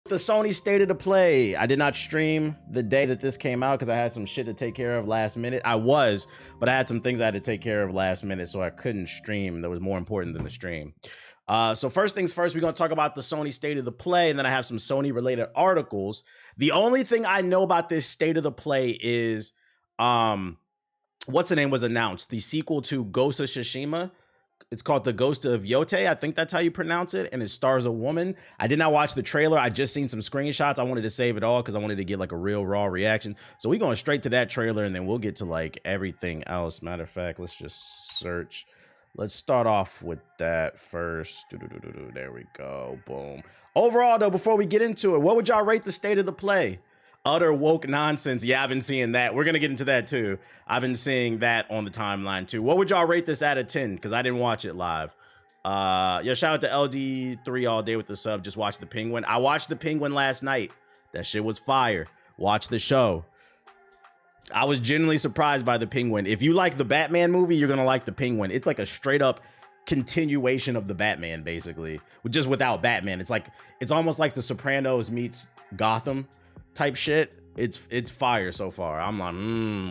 The Sony State of the Play. I did not stream the day that this came out because I had some shit to take care of last minute. But I had some things I had to take care of last minute, so I couldn't stream. That was more important than the stream. So first things first, we're going to talk about the Sony State of the Play, and then I have some Sony-related articles. The only thing I know about this State of the Play is, what's the name was announced? The sequel to Ghost of Tsushima. It's called The Ghost of Yote. I think that's how you pronounce it. And it stars a woman. I did not watch the trailer. I just seen some screenshots. I wanted to save it all because I wanted to get like a real raw reaction. So we're going straight to that trailer and then we'll get to like everything else. Matter of fact, let's just search. Let's start off with that first. There we go. Boom. Overall, though, before we get into it, what would y'all rate the State of the Play? Utter woke nonsense. Yeah, I've been seeing that. We're going to get into that too. I've been seeing that on the timeline too. What would y'all rate this out of 10? Because I didn't watch it live. Yo, shout out to LD3 all day with the sub. Just watch The Penguin. I watched The Penguin last night. That shit was fire. Watch the show. I was genuinely surprised by The Penguin. If you like the Batman movie, you're going to like The Penguin. It's like a straight up continuation of the Batman, basically. Just without Batman. It's almost like The Sopranos meets Gotham type shit. It's fire so far. I'm like,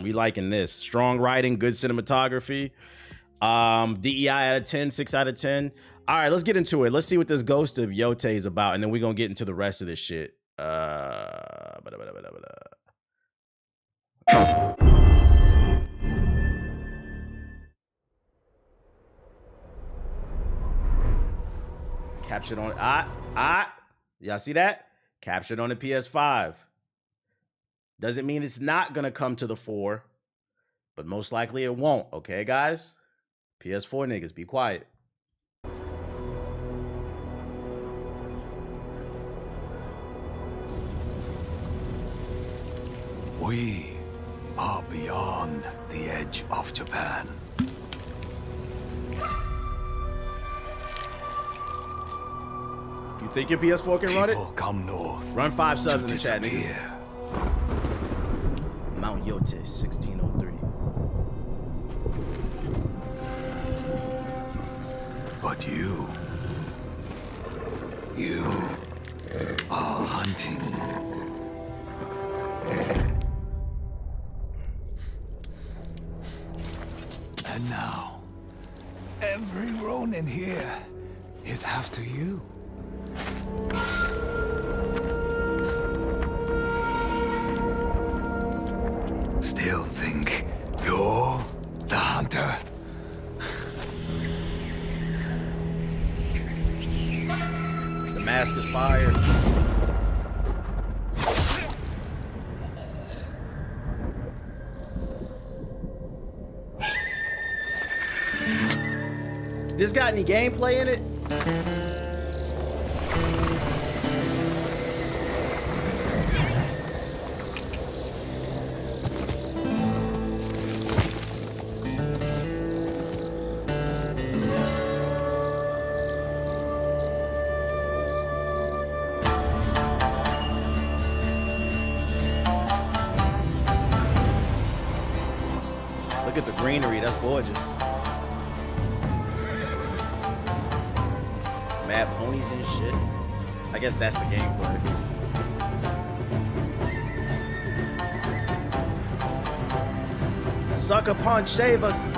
we liking this. Strong writing, good cinematography. DEI out of 10, 6 out of 10. All right, let's get into it. Let's see what this Ghost of Yote is about, and then we're gonna get into the rest of this shit. Captured on y'all see that? Captured on the PS5. Doesn't mean it's not gonna come to the 4, but most likely it won't, okay, guys? PS4 niggas, be quiet. We are beyond the edge of Japan. You think your PS4 can run it? People come north. Run 5 subs in the chat, nigga. Disappear. Mount Yote, 1603. But you are hunting. And now, every Ronin here is after you. Still think you're the hunter? The mask is fire. This got any gameplay in it? Look at the greenery, that's gorgeous. Mad ponies and shit. I guess that's the gameplay. Sucker punch, save us.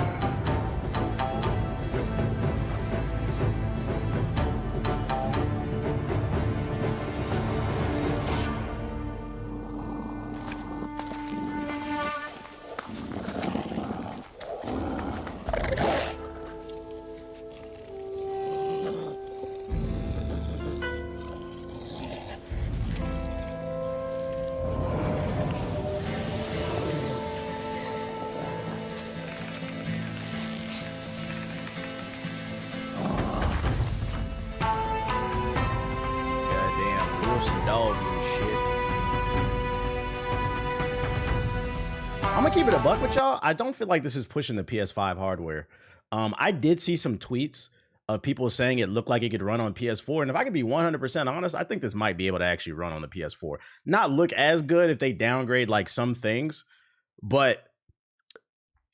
Dogs and shit. I'm gonna keep it a buck with y'all. I don't feel like this is pushing the PS5 hardware. I did see some tweets of people saying it looked like it could run on PS4, and if I could be 100% honest, I think this might be able to actually run on the PS4. Not look as good if they downgrade like some things, but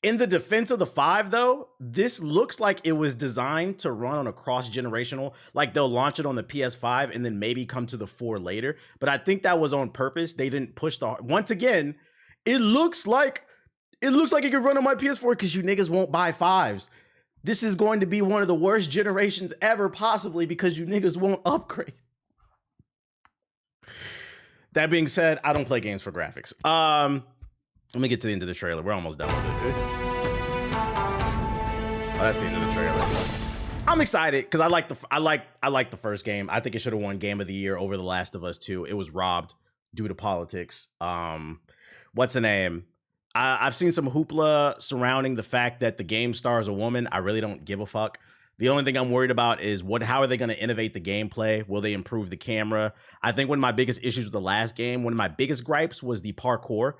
In the defense of the 5, though, this looks like it was designed to run on a cross-generational, like they'll launch it on the PS5 and then maybe come to the 4 later. But I think that was on purpose. They didn't push the, once again, it looks like it could run on my PS4 because you niggas won't buy 5s. This is going to be one of the worst generations ever, possibly, because you niggas won't upgrade. That being said, I don't play games for graphics. Let me get to the end of the trailer. We're almost done with it. Oh, that's the end of the trailer. I'm excited because I like the first game. I think it should have won Game of the Year over The Last of Us 2. It was robbed due to politics. What's the name? I've seen some hoopla surrounding the fact that the game stars a woman. I really don't give a fuck. The only thing I'm worried about is how are they going to innovate the gameplay? Will they improve the camera? I think one of my biggest issues with the last game, one of my biggest gripes was the parkour.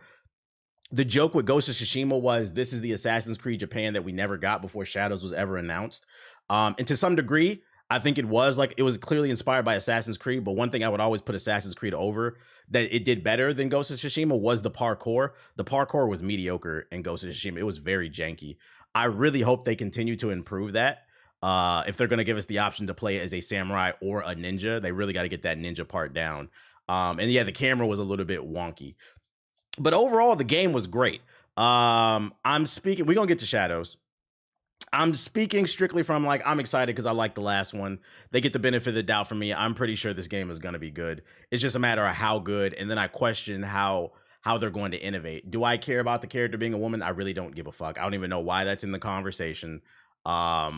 The joke with Ghost of Tsushima was this is the Assassin's Creed Japan that we never got before Shadows was ever announced. And to some degree, I think it was clearly inspired by Assassin's Creed. But one thing I would always put Assassin's Creed over that it did better than Ghost of Tsushima was the parkour. The parkour was mediocre in Ghost of Tsushima. It was very janky. I really hope they continue to improve that. If they're going to give us the option to play as a samurai or a ninja, they really got to get that ninja part down. And yeah, the camera was a little bit wonky. But overall, the game was great. We're going to get to Shadows. I'm speaking strictly from I'm excited because I like the last one. They get the benefit of the doubt from me. I'm pretty sure this game is going to be good. It's just a matter of how good. And then I question how they're going to innovate. Do I care about the character being a woman? I really don't give a fuck. I don't even know why that's in the conversation. I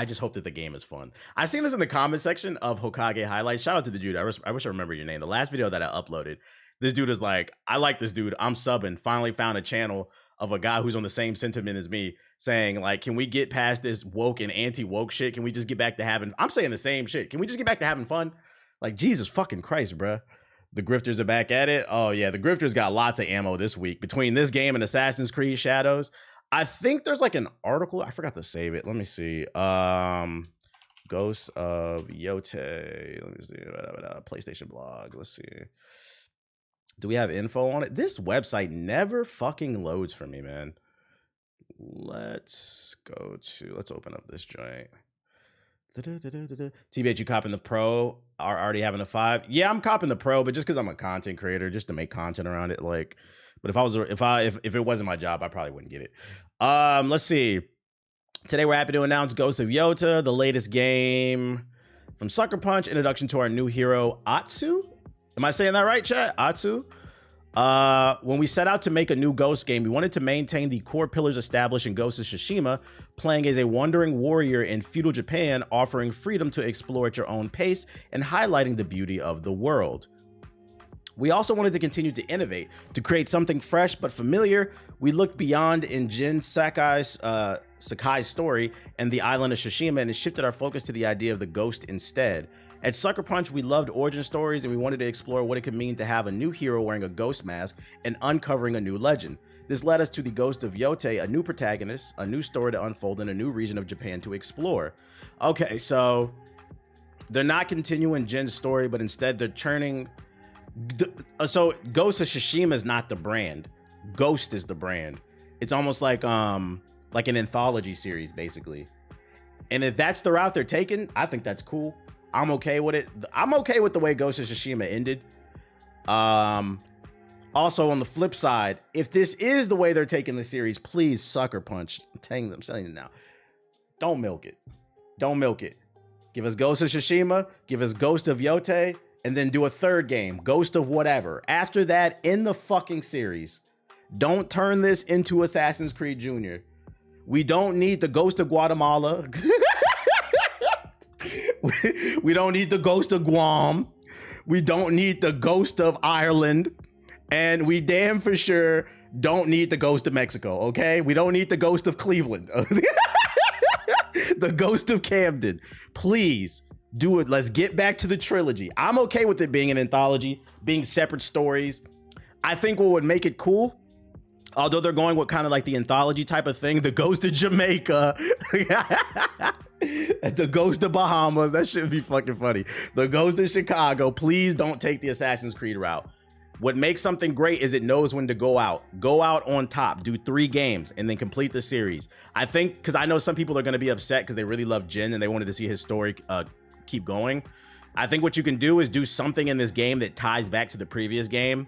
just hope that the game is fun. I seen this in the comment section of Hokage highlights. Shout out to the dude. I wish I remember your name. The last video that I uploaded, this dude is like, I like this dude. I'm subbing. Finally found a channel of a guy who's on the same sentiment as me saying can we get past this woke and anti-woke shit? Can we just get back to having, I'm saying the same shit. Can we just get back to having fun? Jesus fucking Christ, bruh. The grifters are back at it. Oh yeah. The grifters got lots of ammo this week between this game and Assassin's Creed Shadows. I think there's an article. I forgot to save it. Let me see. Ghosts of Yote. Let me see. PlayStation blog. Let's see. Do we have info on it? This website never fucking loads for me, man. Let's open up this joint. TBH, you copping the Pro? Are already having a 5? Yeah, I'm copping the Pro, but just because I'm a content creator, just to make content around it. But if it wasn't my job, I probably wouldn't get it. Let's see. Today we're happy to announce Ghost of Yota, the latest game from Sucker Punch. Introduction to our new hero, Atsu. Am I saying that right, chat? Atsu. When we set out to make a new Ghost game, we wanted to maintain the core pillars established in Ghost of Tsushima, playing as a wandering warrior in feudal Japan, offering freedom to explore at your own pace and highlighting the beauty of the world. We also wanted to continue to innovate, to create something fresh but familiar. We looked beyond in Jin Sakai's story and the island of Tsushima and shifted our focus to the idea of the ghost instead. At Sucker Punch, we loved origin stories and we wanted to explore what it could mean to have a new hero wearing a ghost mask and uncovering a new legend. This led us to the Ghost of Yote, a new protagonist, a new story to unfold, and a new region of Japan to explore. Okay, so they're not continuing Jin's story, but instead they're turning... So Ghost of Tsushima is not the brand. Ghost is the brand. It's almost like an anthology series, basically. And if that's the route they're taking, I think that's cool. I'm okay with it. I'm okay with the way Ghost of Tsushima ended. Also, on the flip side, if this is the way they're taking the series, please, Sucker Punch, I'm saying it now. Don't milk it. Don't milk it. Give us Ghost of Tsushima, give us Ghost of Yote, and then do a third game, Ghost of whatever. After that, in the fucking series. Don't turn this into Assassin's Creed Jr. We don't need the Ghost of Guatemala. We don't need the Ghost of Guam. We don't need the Ghost of Ireland. And we damn for sure don't need the Ghost of Mexico, okay? We don't need the Ghost of Cleveland. The Ghost of Camden. Please do it. Let's get back to the trilogy. I'm okay with it being an anthology, being separate stories. I think what would make it cool, although they're going with kind of like the anthology type of thing, the Ghost of Jamaica, the Ghost of Bahamas, that should be fucking funny. The Ghost of Chicago, please don't take the Assassin's Creed route. What makes something great is it knows when to go out on top, do 3 games, and then complete the series. I think, because I know some people are going to be upset because they really love Jin and they wanted to see his story keep going. I think what you can do is do something in this game that ties back to the previous game.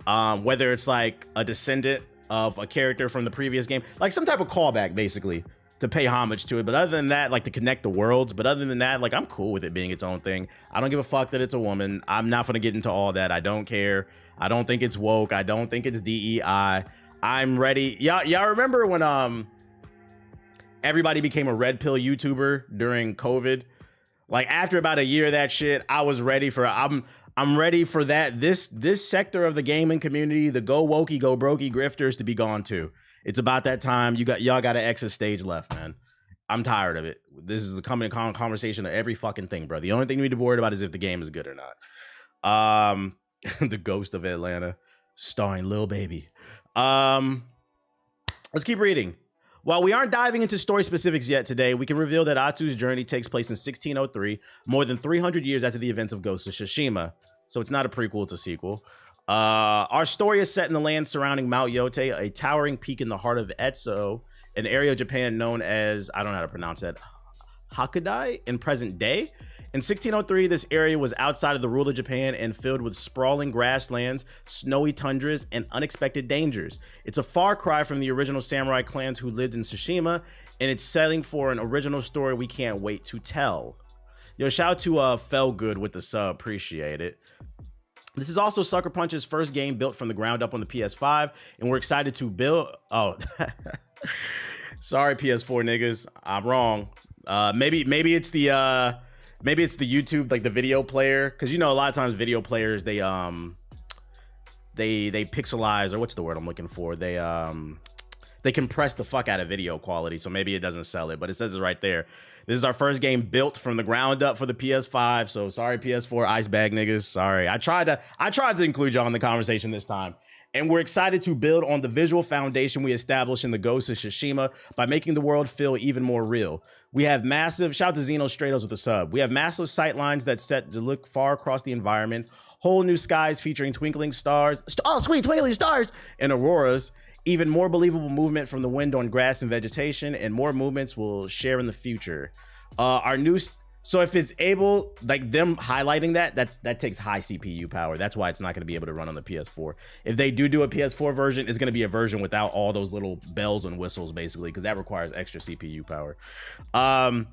Whether it's like a descendant of a character from the previous game, like some type of callback, basically, to pay homage to it. But other than that, like to connect the worlds. But other than that, like I'm cool with it being its own thing. I don't give a fuck that it's a woman. I'm not gonna get into all that. I don't care. I don't think it's woke. I don't think it's DEI. I'm ready. Y'all remember when everybody became a red pill YouTuber during COVID? Like after about a year of that shit, I was ready for I'm ready for that. This sector of the gaming community, the go wokey, go brokey grifters, to be gone too. It's about that time. Y'all got an exit stage left, man. I'm tired of it. This is a coming conversation of every fucking thing, bro. The only thing you need to be worried about is if the game is good or not. The Ghost of Atlanta, starring Lil Baby. Let's keep reading. While we aren't diving into story specifics yet today, we can reveal that Atsu's journey takes place in 1603, more than 300 years after the events of Ghost of Tsushima. So it's not a prequel, it's a sequel. Our story is set in the land surrounding Mount Yote, a towering peak in the heart of Etso, an area of Japan known as, I don't know how to pronounce that, Hakudai in present day. In 1603, this area was outside of the rule of Japan and filled with sprawling grasslands, snowy tundras, and unexpected dangers. It's a far cry from the original samurai clans who lived in Tsushima, and it's selling for an original story we can't wait to tell. Yo, shout out to Felgood with the sub, appreciate it. This is also Sucker Punch's first game built from the ground up on the PS5, and we're excited to build... Oh, sorry PS4 niggas, I'm wrong. Maybe it's the... Maybe it's the YouTube, like the video player, because you know a lot of times video players they pixelize, or what's the word I'm looking for? They compress the fuck out of video quality, so maybe it doesn't sell it, but it says it right there. This is our first game built from the ground up for the PS5, so sorry PS4 ice bag niggas, sorry. I tried to include y'all in the conversation this time. And we're excited to build on the visual foundation we established in the Ghost of Tsushima by making the world feel even more real. We have massive, shout out to Xeno Stratos with a sub. We have massive sight lines that set to look far across the environment, whole new skies featuring twinkling stars, oh sweet twinkling stars, and auroras, even more believable movement from the wind on grass and vegetation, and more movements we'll share in the future. So if it's able, like them highlighting that takes high CPU power. That's why it's not going to be able to run on the PS4. If they do a PS4 version, it's going to be a version without all those little bells and whistles, basically, because that requires extra CPU power. Our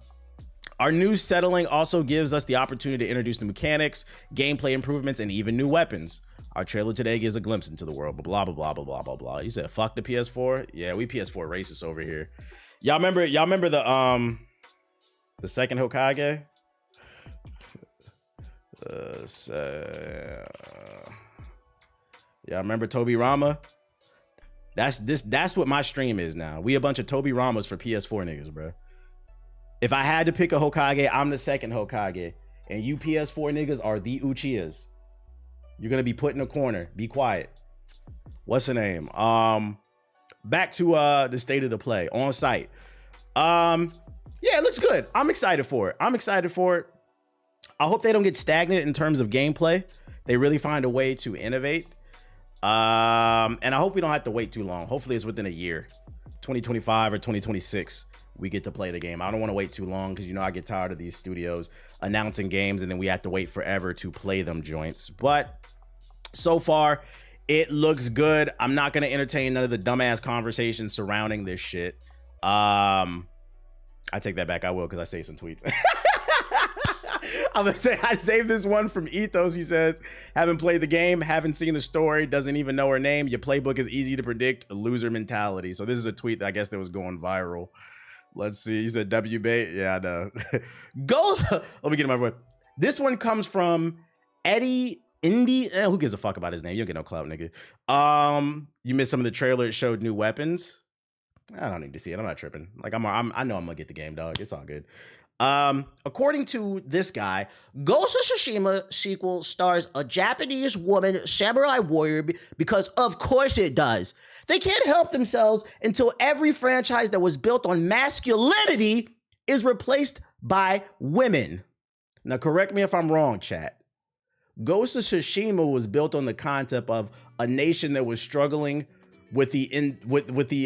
new settling also gives us the opportunity to introduce new mechanics, gameplay improvements, and even new weapons. Our trailer today gives a glimpse into the world, blah, blah, blah, blah, blah, blah, blah. You said, fuck the PS4? Yeah, we PS4 racists over here. Y'all remember the second Hokage? Y'all remember Toby Rama? That's what my stream is now. We a bunch of Toby Ramas for PS4 niggas, bro. If I had to pick a Hokage, I'm the second Hokage. And you PS4 niggas are the Uchihas. You're gonna be put in a corner. Be quiet. What's the name? Back to the state of the play on site. Yeah, it looks good. I'm excited for it. I hope they don't get stagnant in terms of gameplay. They really find a way to innovate. And I hope we don't have to wait too long. Hopefully it's within a year, 2025 or 2026. We get to play the game. I don't want to wait too long because, you know, I get tired of these studios announcing games and then we have to wait forever to play them joints. But so far, it looks good. I'm not going to entertain none of the dumbass conversations surrounding this shit. I take that back. I will, because I saved some tweets. I'm gonna say I saved this one from Ethos. He says, haven't played the game, haven't seen the story, doesn't even know her name. Your playbook is easy to predict, a loser mentality. So this is a tweet that I guess that was going viral. Let's see. He said W bait. Yeah, I know. Go. Let me get in my voice. This one comes from Eddie Indy. Who gives a fuck about his name? You don't get no clout, nigga. You missed some of the trailer. It showed new weapons. I don't need to see it. I'm not tripping. Like I know I'm gonna get the game, dog. It's all good. According to this guy, Ghost of Tsushima sequel stars a Japanese woman samurai warrior because of course it does. They can't help themselves until every franchise that was built on masculinity is replaced by women. Now correct me if I'm wrong, chat. Ghost of Tsushima was built on the concept of a nation that was struggling with the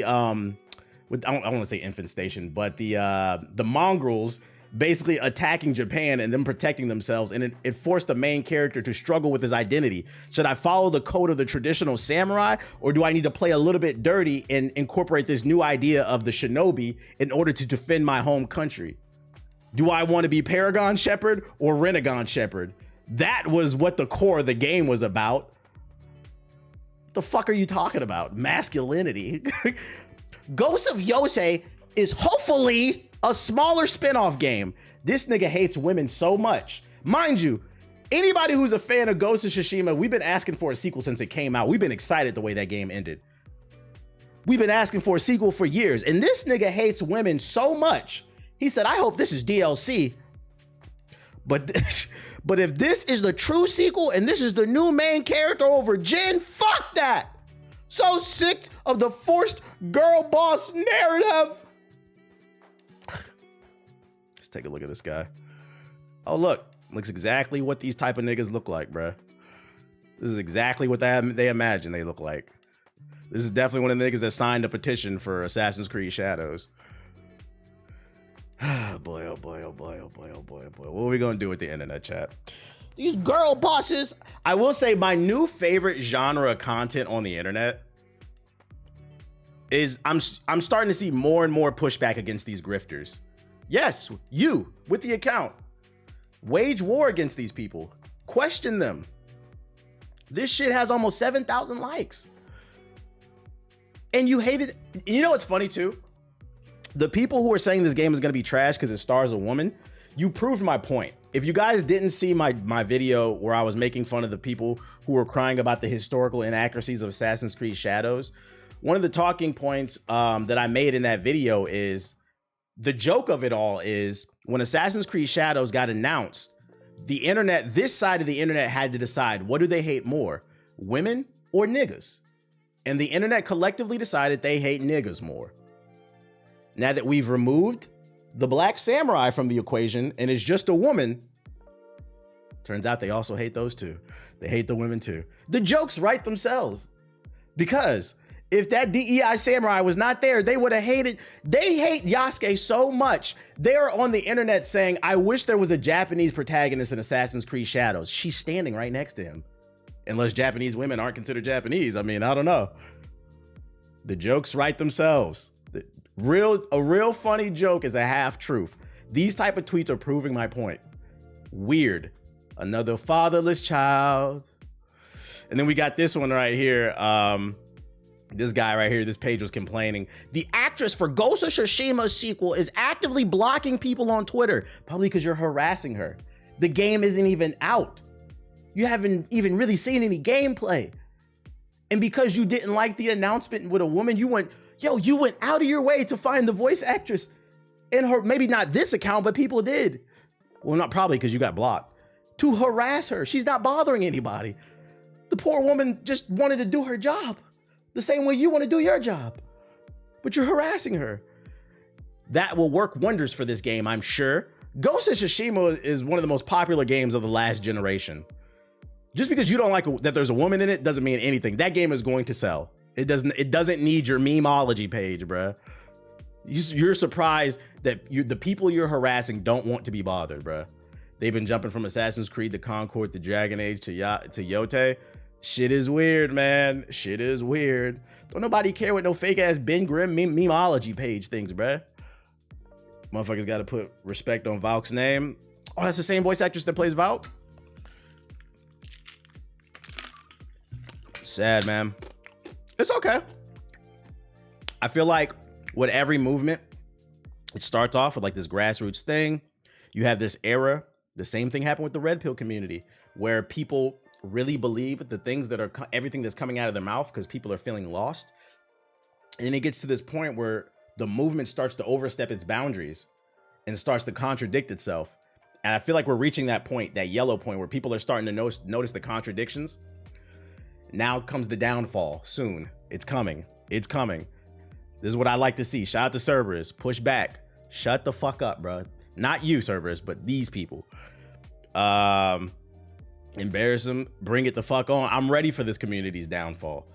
I don't want to say infestation, but the mongrels basically attacking Japan and them protecting themselves, and it forced the main character to struggle with his identity. Should I follow the code of the traditional samurai, or do I need to play a little bit dirty and incorporate this new idea of the shinobi in order to defend my home country? Do I want to be Paragon Shepherd or Renegon Shepherd? That was what the core of the game was about. The fuck are you talking about? Masculinity. Ghost of Yosei is hopefully a smaller spin-off game. This nigga hates women so much. Mind you, anybody who's a fan of Ghost of Tsushima, we've been asking for a sequel since it came out. We've been excited the way that game ended. We've been asking for a sequel for years, and this nigga hates women so much. He said, I hope this is DLC. But if this is the true sequel and this is the new main character over Jin, fuck that. So sick of the forced girl boss narrative. Let's take a look at this guy. Oh, look. Looks exactly what these type of niggas look like, bruh. This is exactly what they imagine they look like. This is definitely one of the niggas that signed a petition for Assassin's Creed Shadows. Boy, oh boy, oh boy, oh boy, oh boy, oh boy. What are we gonna do with the internet, chat? These girl bosses. I will say my new favorite genre of content on the internet is I'm starting to see more and more pushback against these grifters. Yes, you with the account. Wage war against these people. Question them. This shit has almost 7,000 likes. And you hate it. You know what's funny too? The people who are saying this game is gonna be trash because it stars a woman, you proved my point. If you guys didn't see my video where I was making fun of the people who were crying about the historical inaccuracies of Assassin's Creed Shadows, one of the talking points that I made in that video is the joke of it all is when Assassin's Creed Shadows got announced, the internet, this side of the internet had to decide, what do they hate more, women or niggas? And the internet collectively decided they hate niggas more. Now that we've removed the black samurai from the equation and it's just a woman, turns out they also hate those too. They hate the women too. The jokes write themselves. Because if that DEI samurai was not there, they would have hated, they hate Yasuke so much. They're on the internet saying, I wish there was a Japanese protagonist in Assassin's Creed Shadows. She's standing right next to him. Unless Japanese women aren't considered Japanese. I mean, I don't know. The jokes write themselves. A real funny joke is a half truth. These type of tweets are proving my point. Weird. Another fatherless child. And then we got this one right here. This guy right here, this page was complaining. The actress for Ghost of Tsushima's sequel is actively blocking people on Twitter, probably because you're harassing her. The game isn't even out. You haven't even really seen any gameplay. And because you didn't like the announcement with a woman, you went out of your way to find the voice actress in her, maybe not this account, but people did. Well, not probably because you got blocked. To harass her. She's not bothering anybody. The poor woman just wanted to do her job the same way you want to do your job, but you're harassing her. That will work wonders for this game, I'm sure. Ghost of Tsushima is one of the most popular games of the last generation. Just because you don't like that there's a woman in it doesn't mean anything. That game is going to sell. It doesn't need your memeology page, bruh. You're surprised that the people you're harassing don't want to be bothered, bruh. They've been jumping from Assassin's Creed to Concord to Dragon Age to Yote. Shit is weird, man. Shit is weird. Don't nobody care what no fake ass Ben Grimm memeology page thinks, bruh. Motherfuckers got to put respect on Valk's name. Oh, that's the same voice actress that plays Valk? Sad, man. It's okay. I feel like with every movement, it starts off with like this grassroots thing. You have this era. The same thing happened with the Red Pill community, where people really believe the things that are everything that's coming out of their mouth because people are feeling lost. And then it gets to this point where the movement starts to overstep its boundaries and starts to contradict itself. And I feel like we're reaching that point, that yellow point, where people are starting to notice the contradictions. Now comes the downfall soon. It's coming. It's coming. This is what I like to see. Shout out to Cerberus. Push back. Shut the fuck up, bro. Not you, Cerberus, but these people. Embarrass them, bring it the fuck on. I'm ready for this community's downfall.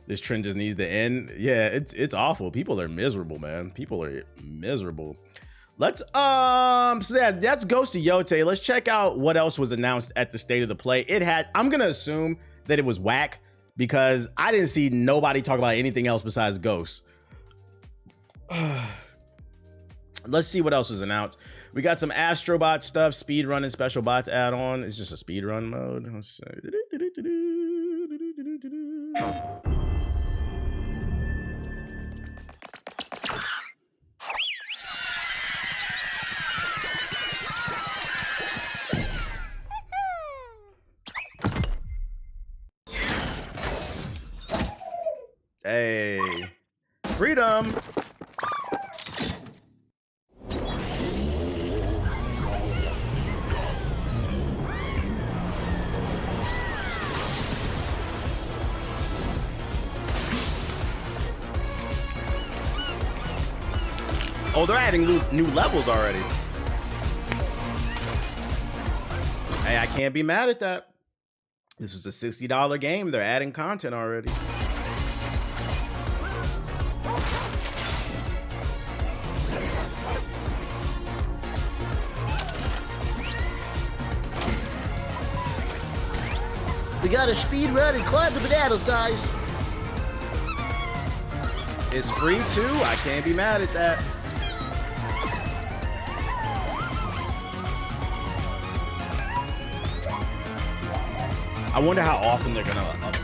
This trend just needs to end. Yeah, it's awful. People are miserable, man. People are miserable. Let's so yeah, that's Ghost of Yote. Let's check out what else was announced at the State of the Play. It had, I'm gonna assume that it was whack because I didn't see nobody talk about anything else besides Ghost. Let's see what else was announced. We got some Astrobot stuff, speedrun and special bots add-on. It's just a speedrun mode. Let's see. Hey, freedom. Oh, they're adding new levels already. Hey, I can't be mad at that. This was a $60 game. They're adding content already. We got a speed run and climb the bananas, guys. It's free too. I can't be mad at that. I wonder how often they're gonna update.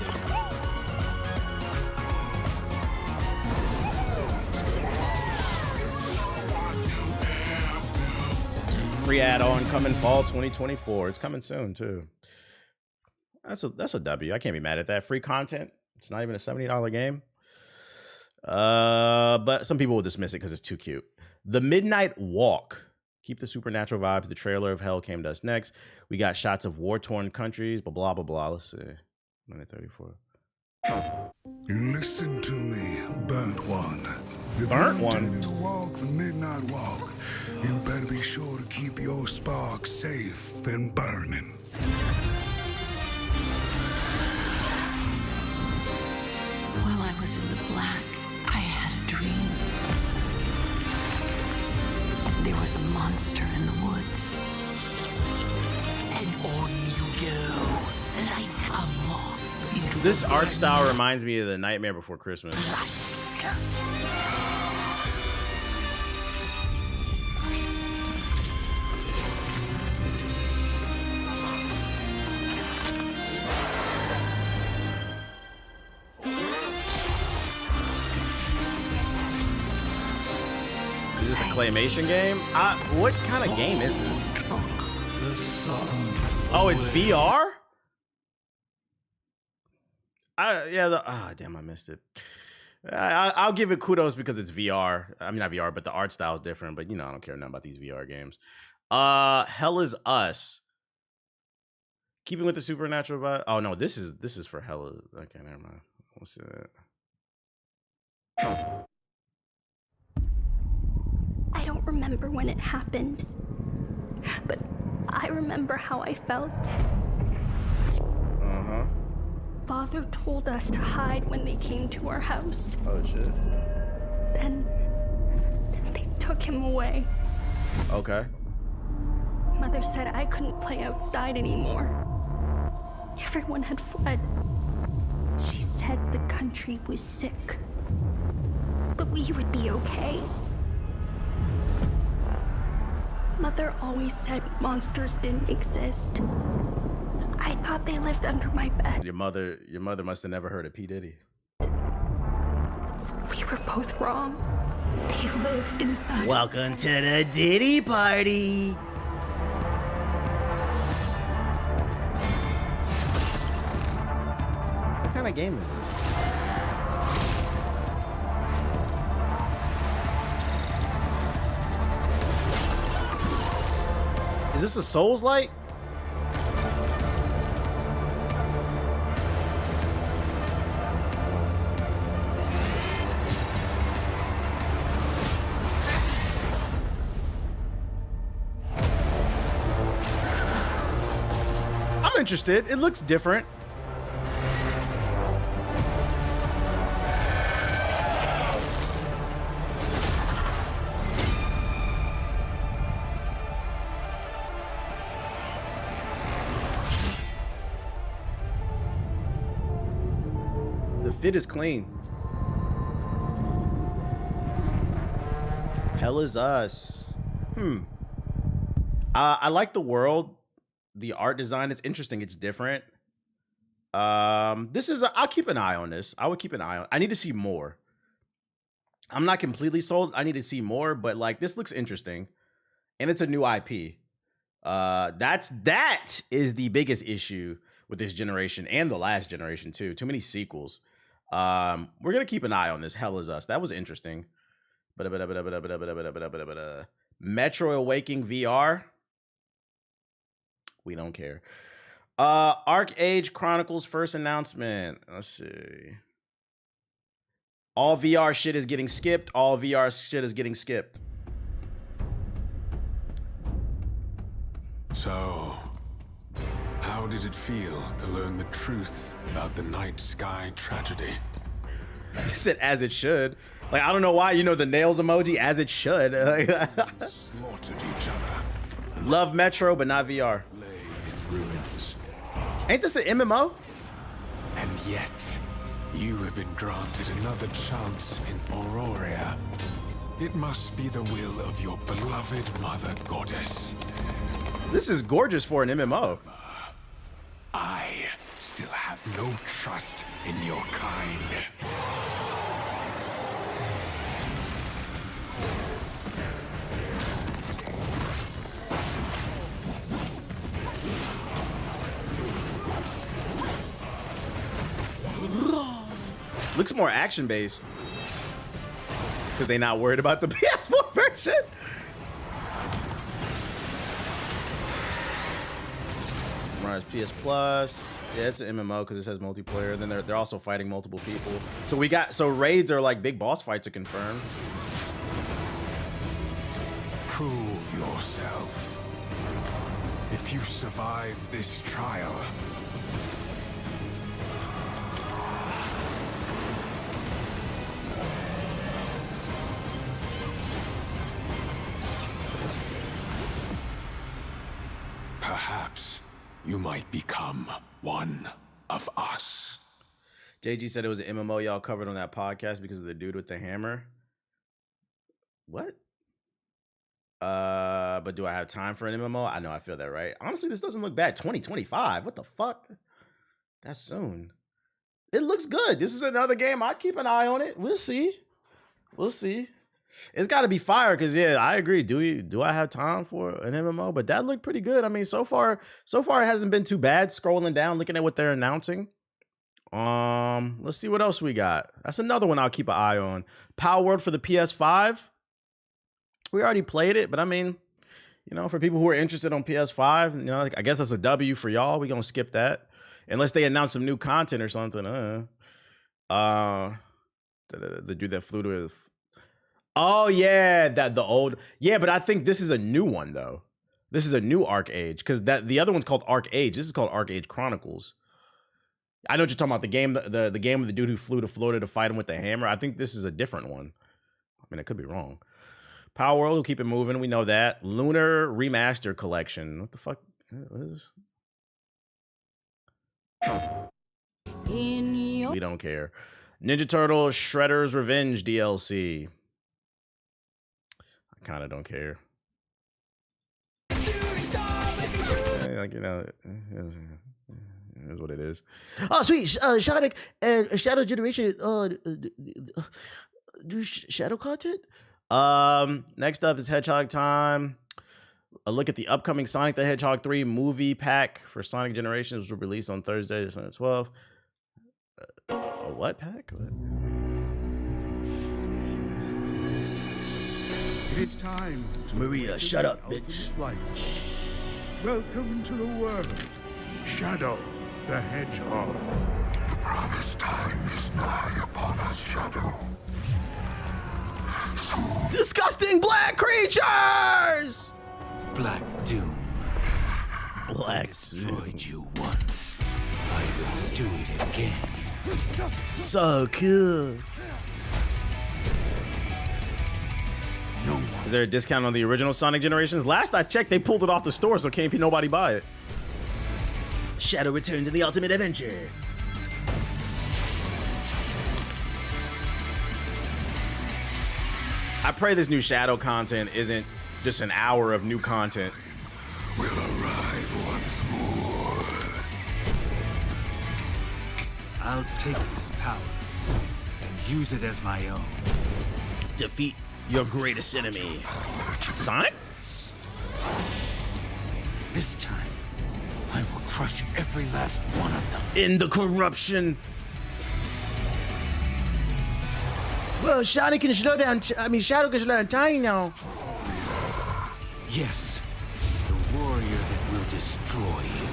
Free add-on coming fall 2024. It's coming soon too. That's a W. I can't be mad at that. Free content. It's not even a $70 game. But some people will dismiss it because it's too cute. The Midnight Walk. Keep the supernatural vibes. The trailer of Hell came to us next. We got shots of war-torn countries, blah, blah, blah, blah. Let's see. Minute 34. Listen to me, burnt one. If Burnt you one? intended to walk the midnight walk, you better be sure to keep your spark safe and burning. While I was in the black, I had a dream. There was a monster in the woods. And on you go, like a moth into This the art style reminds me of The Nightmare Before Christmas. light. Is this a claymation game? What kind of game is this? The sun. Oh, it's VR? Damn, I missed it. I'll give it kudos because it's VR. I mean, not VR, but the art style is different. But, you know, I don't care nothing about these VR games. Hell is Us. Keeping with the supernatural vibe. Oh, no, this is for Hell. Okay, never mind. What's that? I don't remember when it happened, but I remember how I felt. Uh-huh. Father told us to hide when they came to our house. Oh, shit. Then they took him away. Okay. Mother said I couldn't play outside anymore. Everyone had fled. She said the country was sick, but we would be okay. Mother always said monsters didn't exist. I thought they lived under my bed. Your mother must have never heard of P. Diddy. We were both wrong. They lived inside. Welcome to the Diddy party. What kind of game is this? Is this a Souls-like? interested. It looks different. The fit is clean. Hell is Us. I like the world. The art design is interesting. It's different. This is I'll keep an eye on this. I would keep an eye on. I need to see more. I'm not completely sold. I need to see more, but like this looks interesting. And it's a new IP. That is the biggest issue with this generation and the last generation too. Too many sequels. We're gonna keep an eye on this. Hell is Us. That was interesting. Metro Awakening VR. We don't care. Arc Age Chronicles first announcement. Let's see. All VR shit is getting skipped. All VR shit is getting skipped. So, how did it feel to learn the truth about the night sky tragedy? I said as it should. Like, I don't know why, you know, the nails emoji, as it should. Slaughtered each other. Love Metro, but not VR. Lay in ruins. Ain't this an MMO? And yet, you have been granted another chance in Auroria. It must be the will of your beloved mother goddess. This is gorgeous for an MMO. I still have no trust in your kind. Looks more action-based. Because they're not worried about the PS4 version. Rise PS Plus. Yeah, it's an MMO because it says multiplayer. Then they're also fighting multiple people. So raids are like big boss fights are confirmed. Prove yourself. If you survive this trial, perhaps you might become one of us. JG said it was an MMO y'all covered on that podcast because of the dude with the hammer. What? But do I have time for an MMO? I know I feel that, right? Honestly, this doesn't look bad. 2025. What the fuck? That's soon. It looks good. This is another game. I'd keep an eye on it. We'll see. We'll see. It's got to be fire because, yeah, I agree. Do I have time for an MMO? But that looked pretty good. I mean, so far it hasn't been too bad. Scrolling down, looking at what they're announcing. Let's see what else we got. That's another one I'll keep an eye on. Power World for the PS5. We already played it, but I mean, you know, for people who are interested on PS5, you know, I guess that's a W for y'all. We're gonna skip that unless they announce some new content or something. The dude that flew to. Oh yeah, the old. Yeah, but I think this is a new one though. This is a new Arc Age because the other one's called Arc Age. This is called Arc Age Chronicles. I know what you're talking about. The game, the game with the dude who flew to Florida to fight him with the hammer. I think this is a different one. I mean, I could be wrong. Power World will keep it moving. We know that. Lunar Remaster Collection. What the fuck? What is this? We don't care. Ninja Turtles Shredder's Revenge DLC. I kind of don't care. Like, you know, is what it is. Oh, sweet. Sonic and Shadow Generation do shadow content? Next up is Hedgehog time. A look at the upcoming Sonic the Hedgehog 3 movie pack for Sonic Generations was released on Thursday, December 12th. A what pack? What? It's time to Maria, shut up, bitch. life. Welcome to the world, Shadow the Hedgehog. The promised time is nigh upon us, Shadow. Disgusting black creatures! Black Doom. Black destroyed you once. I will do it again. So cool. Is there a discount on the original Sonic generations? Last I checked, they pulled it off the store, so can't nobody buy it. Shadow returns in the ultimate adventure. I pray this new Shadow content isn't just an hour of new content. Will arrive once more. I'll take this power and use it as my own. Defeat your greatest enemy. Sonic? This time, I will crush every last one of them. In the corruption. Well, Shadow can slow down. Shadow can slow down time now. Yes, the warrior that will destroy you.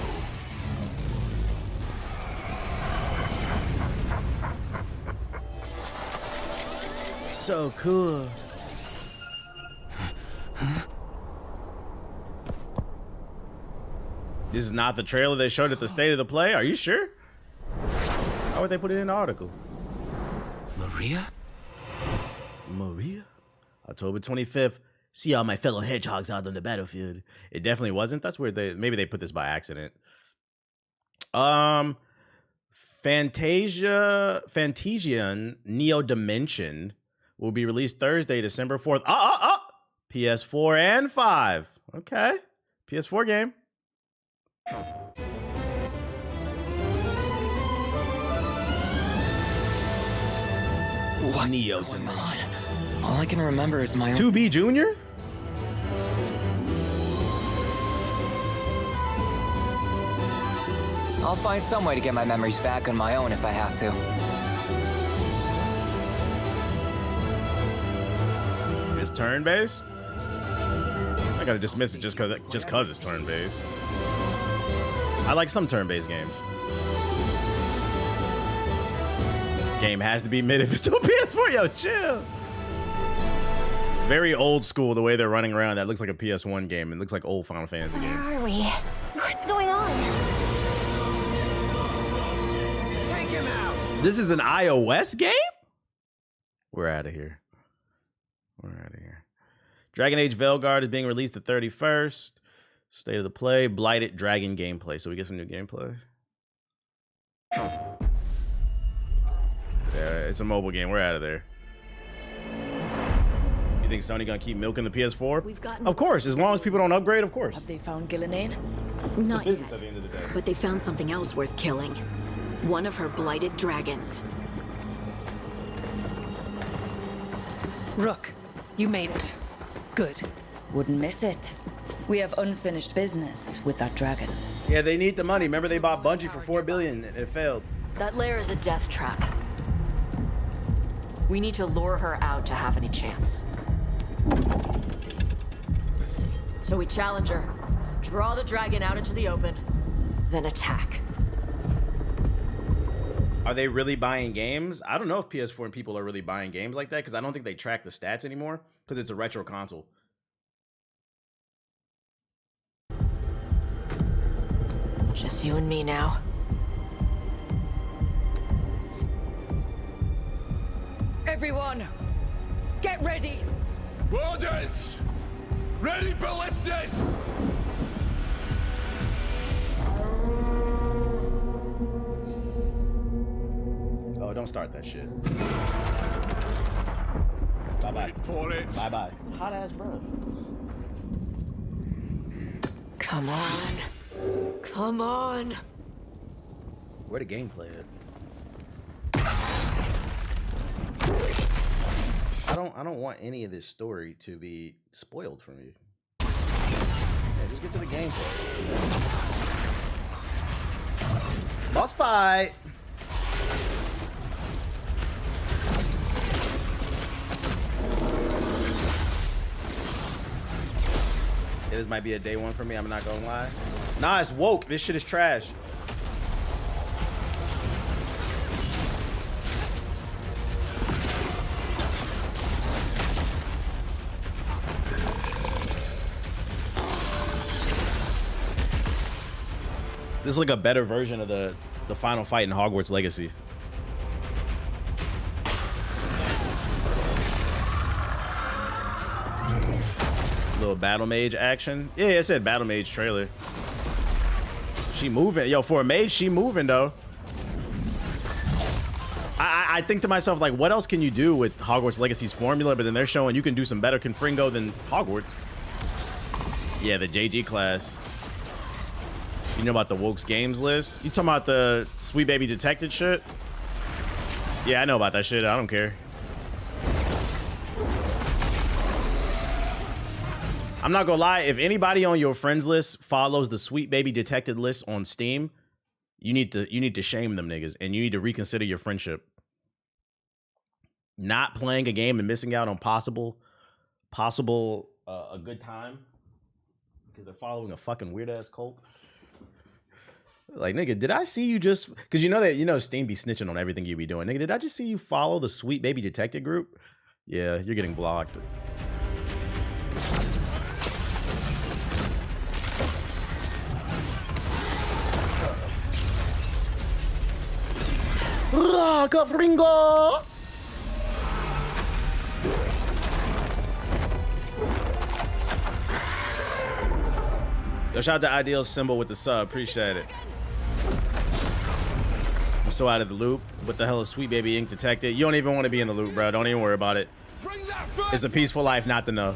So cool. This is not the trailer they showed at the State of the Play. Are you sure? How would they put it in the article? Maria? Maria? October 25th. See all my fellow hedgehogs out on the battlefield. It definitely wasn't. That's where maybe they put this by accident. Fantasian Neo Dimension will be released Thursday, December 4th. PS4 and 5. Okay. PS4 game. What? Neo Dimension. All I can remember is my own. 2B Junior? I'll find some way to get my memories back on my own if I have to. It's turn-based? I gotta dismiss it just cause it's turn-based. I like some turn-based games. Game has to be mid if it's on PS4. Yo, chill. Very old school the way they're running around. That looks like a PS1 game. It looks like old Final Fantasy game. Where are we? What's going on? Take him out! This is an iOS game? We're out of here. We're out of here. Dragon Age Veilguard is being released the 31st. State of the Play. Blighted Dragon gameplay. So we get some new gameplay. Yeah, it's a mobile game. We're out of there. You think Sony gonna keep milking the PS4? We've gotten. Of course, as long as people don't upgrade, of course. Have they found Gillinan? Not Business yet, at the end of the day. but they found something else worth killing. One of her blighted dragons. Rook, you made it. Good. Wouldn't miss it. We have unfinished business with that dragon. Yeah, they need the money. Remember they bought Bungie for $4 billion and it failed. That lair is a death trap. We need to lure her out to have any chance. So we challenge her, draw the dragon out into the open, then attack. Are they really buying games? I don't know if PS4 and people are really buying games like that because I don't think they track the stats anymore because it's a retro console. Just you and me now. Everyone, get ready. Orders! Ready, ballistas! Oh, don't start that shit. Bye-bye. Wait for it. Bye-bye. Hot ass bro. Come on. Come on. Where the gameplay at? I don't want any of this story to be spoiled for me. Yeah, just get to the gameplay. Boss fight. Yeah, this might be a day one for me. I'm not gonna lie. Nah, it's woke. This shit is trash. This is like a better version of the final fight in Hogwarts Legacy. Little battle mage action. Yeah, it said battle mage trailer. She moving. Yo, for a mage, she moving though. I think to myself, like, what else can you do with Hogwarts Legacy's formula? But then they're showing you can do some better Confringo than Hogwarts. Yeah, the JG class. You know about the Wokes Games list? You talking about the Sweet Baby Detected shit? Yeah, I know about that shit. I don't care. I'm not gonna lie. If anybody on your friends list follows the Sweet Baby Detected list on Steam, you need to shame them niggas, and you need to reconsider your friendship. Not playing a game and missing out on possible a good time because they're following a fucking weird ass cult. Like, nigga, did I see you just because you know Steam be snitching on everything you be doing, nigga? Did I just see you follow the Sweet Baby Detected group? Yeah, you're getting blocked. Confringo! Yo, shout out to Ideal Symbol with the sub. Appreciate it. I'm so out of the loop. What the hell is Sweet Baby Ink Detected? You don't even want to be in the loop, bro. Don't even worry about it. It's a peaceful life not to know.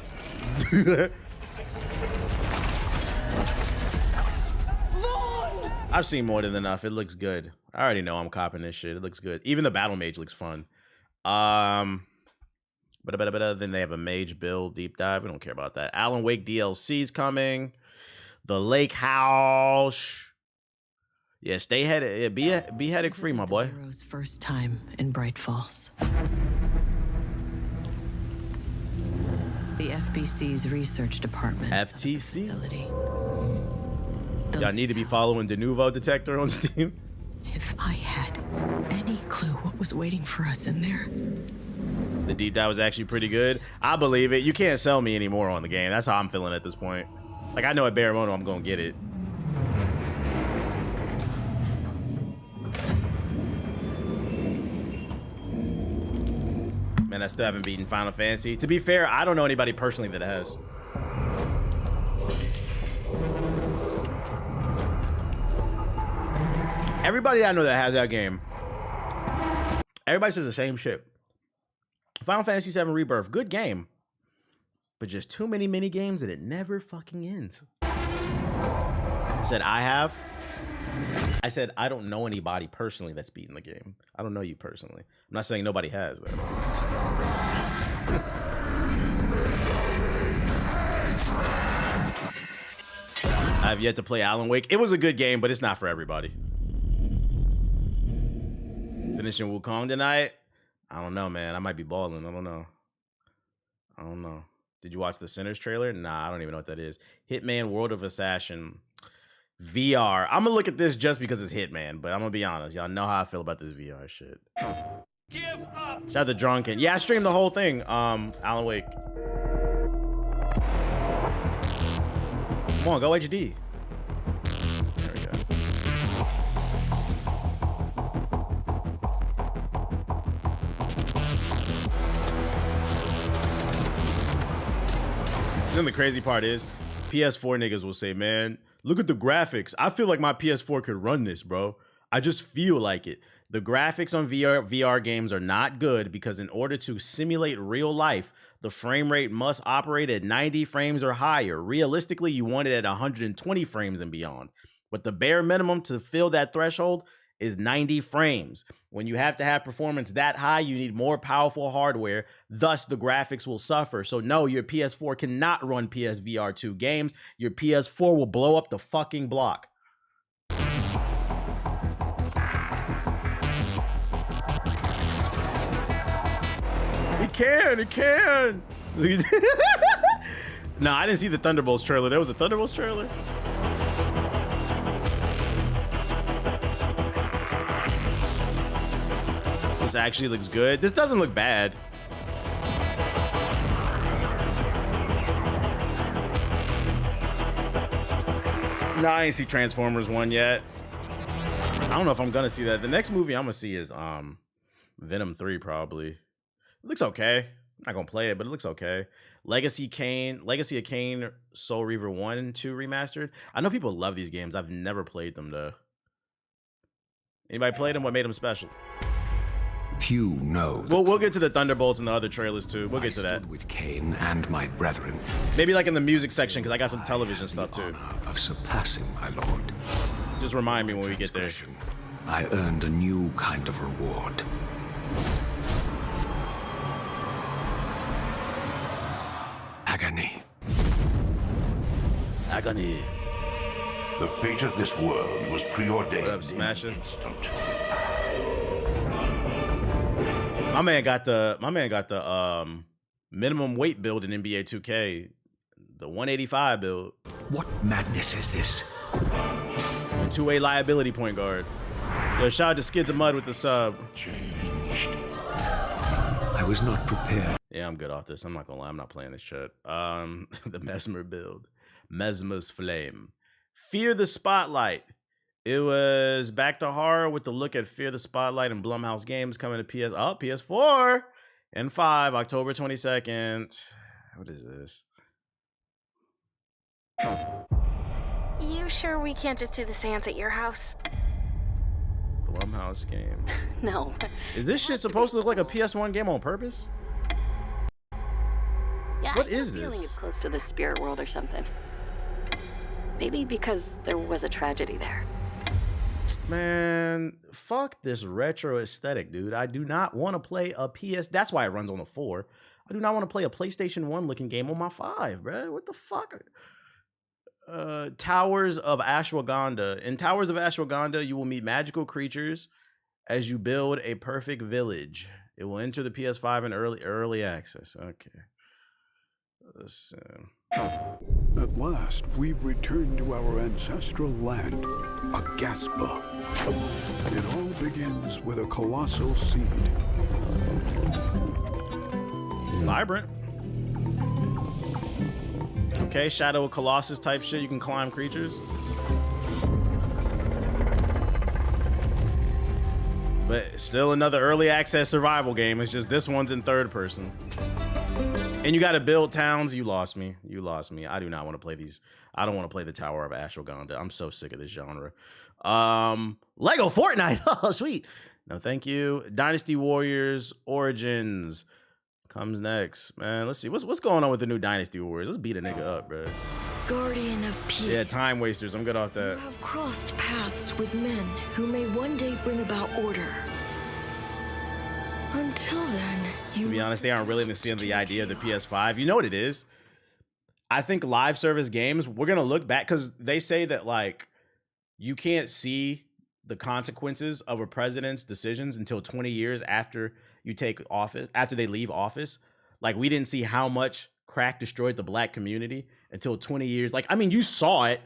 I've seen more than enough. It looks good. I already know I'm copping this shit. It looks good. Even the battle mage looks fun. Then they have a mage build deep dive. We don't care about that. Alan Wake DLC's coming. The Lake House. Yeah, stay headed. Yeah, be headache free, my boy. Hero's first time in Bright Falls. The FBC's research department. FTC. Facility. Y'all need to be following De Nouveau Detector on Steam. If I had any clue what was waiting for us in there. The deep dive was actually pretty good. I believe it. You can't sell me anymore on the game. That's how I'm feeling at this point. Like, I know at bare minimum I'm gonna get it. Man, I still haven't beaten Final Fantasy. To be fair, I don't know anybody personally that has. Everybody I know that has that game, everybody says the same shit. Final Fantasy VII Rebirth, good game, but just too many mini games that it never fucking ends. I said I said I don't know anybody personally that's beaten the game. I don't know you personally. I'm not saying nobody has though. I have yet to play Alan Wake. It was a good game, but it's not for everybody. Finishing Wukong tonight? I don't know, man. I might be balling. I don't know. Did you watch the Sinners trailer? Nah, I don't even know what that is. Hitman World of Assassin VR. I'm gonna look at this just because it's Hitman, but I'm gonna be honest. Y'all know how I feel about this VR shit. Give up. Shout out to Drunken. Yeah, I streamed the whole thing. Alan Wake. Come on, go HD. There we go. Then the crazy part is, PS4 niggas will say, man, look at the graphics. I feel like my PS4 could run this, bro. I just feel like it. The graphics on VR games are not good because in order to simulate real life, the frame rate must operate at 90 frames or higher. Realistically, you want it at 120 frames and beyond. But the bare minimum to fill that threshold is 90 frames. When you have to have performance that high, you need more powerful hardware. Thus, the graphics will suffer. So no, your PS4 cannot run PSVR 2 games. Your PS4 will blow up the fucking block. It can. No, I didn't see the Thunderbolts trailer. There was a Thunderbolts trailer. This actually looks good. This doesn't look bad. No, I ain't see Transformers 1 yet. I don't know if I'm gonna see that. The next movie I'm gonna see is Venom 3 probably. It looks okay. I'm not gonna play it, but it looks okay. Legacy of Kain, Soul Reaver 1 and 2 remastered. I know people love these games. I've never played them though. Anybody played them? What made them special? Few know. We'll get to the Thunderbolts and the other trailers too. We'll get to that. With Kain and my brethren. Maybe like in the music section because I got some television stuff too. Of surpassing my lord. Just remind me when we get there. I earned a new kind of reward. Agony. Agony. The fate of this world was preordained. What up, Smasher? My man got the minimum weight build in NBA 2K, the 185 build. What madness is this? And two-way liability point guard. Yo, shout out to Skid to Mud with the sub. I was not prepared. Yeah, I'm good off this. I'm not gonna lie, I'm not playing this shit. The Mesmer build. Mesmer's Flame. Fear the Spotlight. It was back to horror with the look at Fear the Spotlight and Blumhouse Games coming to PS4 and 5, October 22nd. What is this? You sure we can't just do the seance at your house? Blumhouse game. No. Is this shit supposed to look like a PS1 game on purpose? Yeah, What I have is a feeling this? it's close to the spirit world or something. Maybe because there was a tragedy there. Man, fuck this retro aesthetic, dude. I do not want to play a PS. That's why it runs on the 4. I do not want to play a PlayStation 1 looking game on my 5, bro. What the fuck? Towers of Ashwagandha. In Towers of Ashwagandha, you will meet magical creatures as you build a perfect village. It will enter the PS5 in early access. Okay. At last, we've returned to our ancestral land, Agaspa. It all begins with a colossal seed. Vibrant. Okay, Shadow of Colossus type shit. You can climb creatures. But still another early access survival game. It's just this one's in third person. And you got to build towns. You lost me. You lost me. I do not want to play these. I don't want to play the Tower of Ashwagandha. I'm so sick of this genre. Lego Fortnite. Oh, sweet. No, thank you. Dynasty Warriors Origins comes next. Man, let's see. What's going on with the new Dynasty Warriors? Let's beat a nigga up, bro. Guardian of peace. Yeah, time wasters. I'm good off that. You have crossed paths with men who may one day bring about order. Until then, you to be honest, they aren't really seeing the idea of the PS5. You know what it is? I think live service games, we're going to look back because they say that like you can't see the consequences of a president's decisions until 20 years after you take office, after they leave office. Like we didn't see how much crack destroyed the black community until 20 years. Like, I mean, you saw it,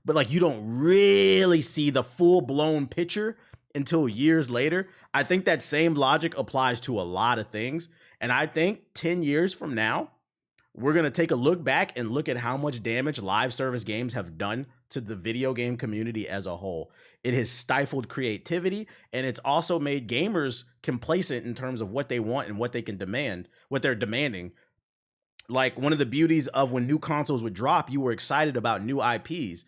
but like you don't really see the full blown picture until years later. I think that same logic applies to a lot of things. And I think 10 years from now, we're going to take a look back and look at how much damage live service games have done to the video game community as a whole. It has stifled creativity, and it's also made gamers complacent in terms of what they want and what they can demand, what they're demanding. Like one of the beauties of when new consoles would drop, you were excited about new IPs.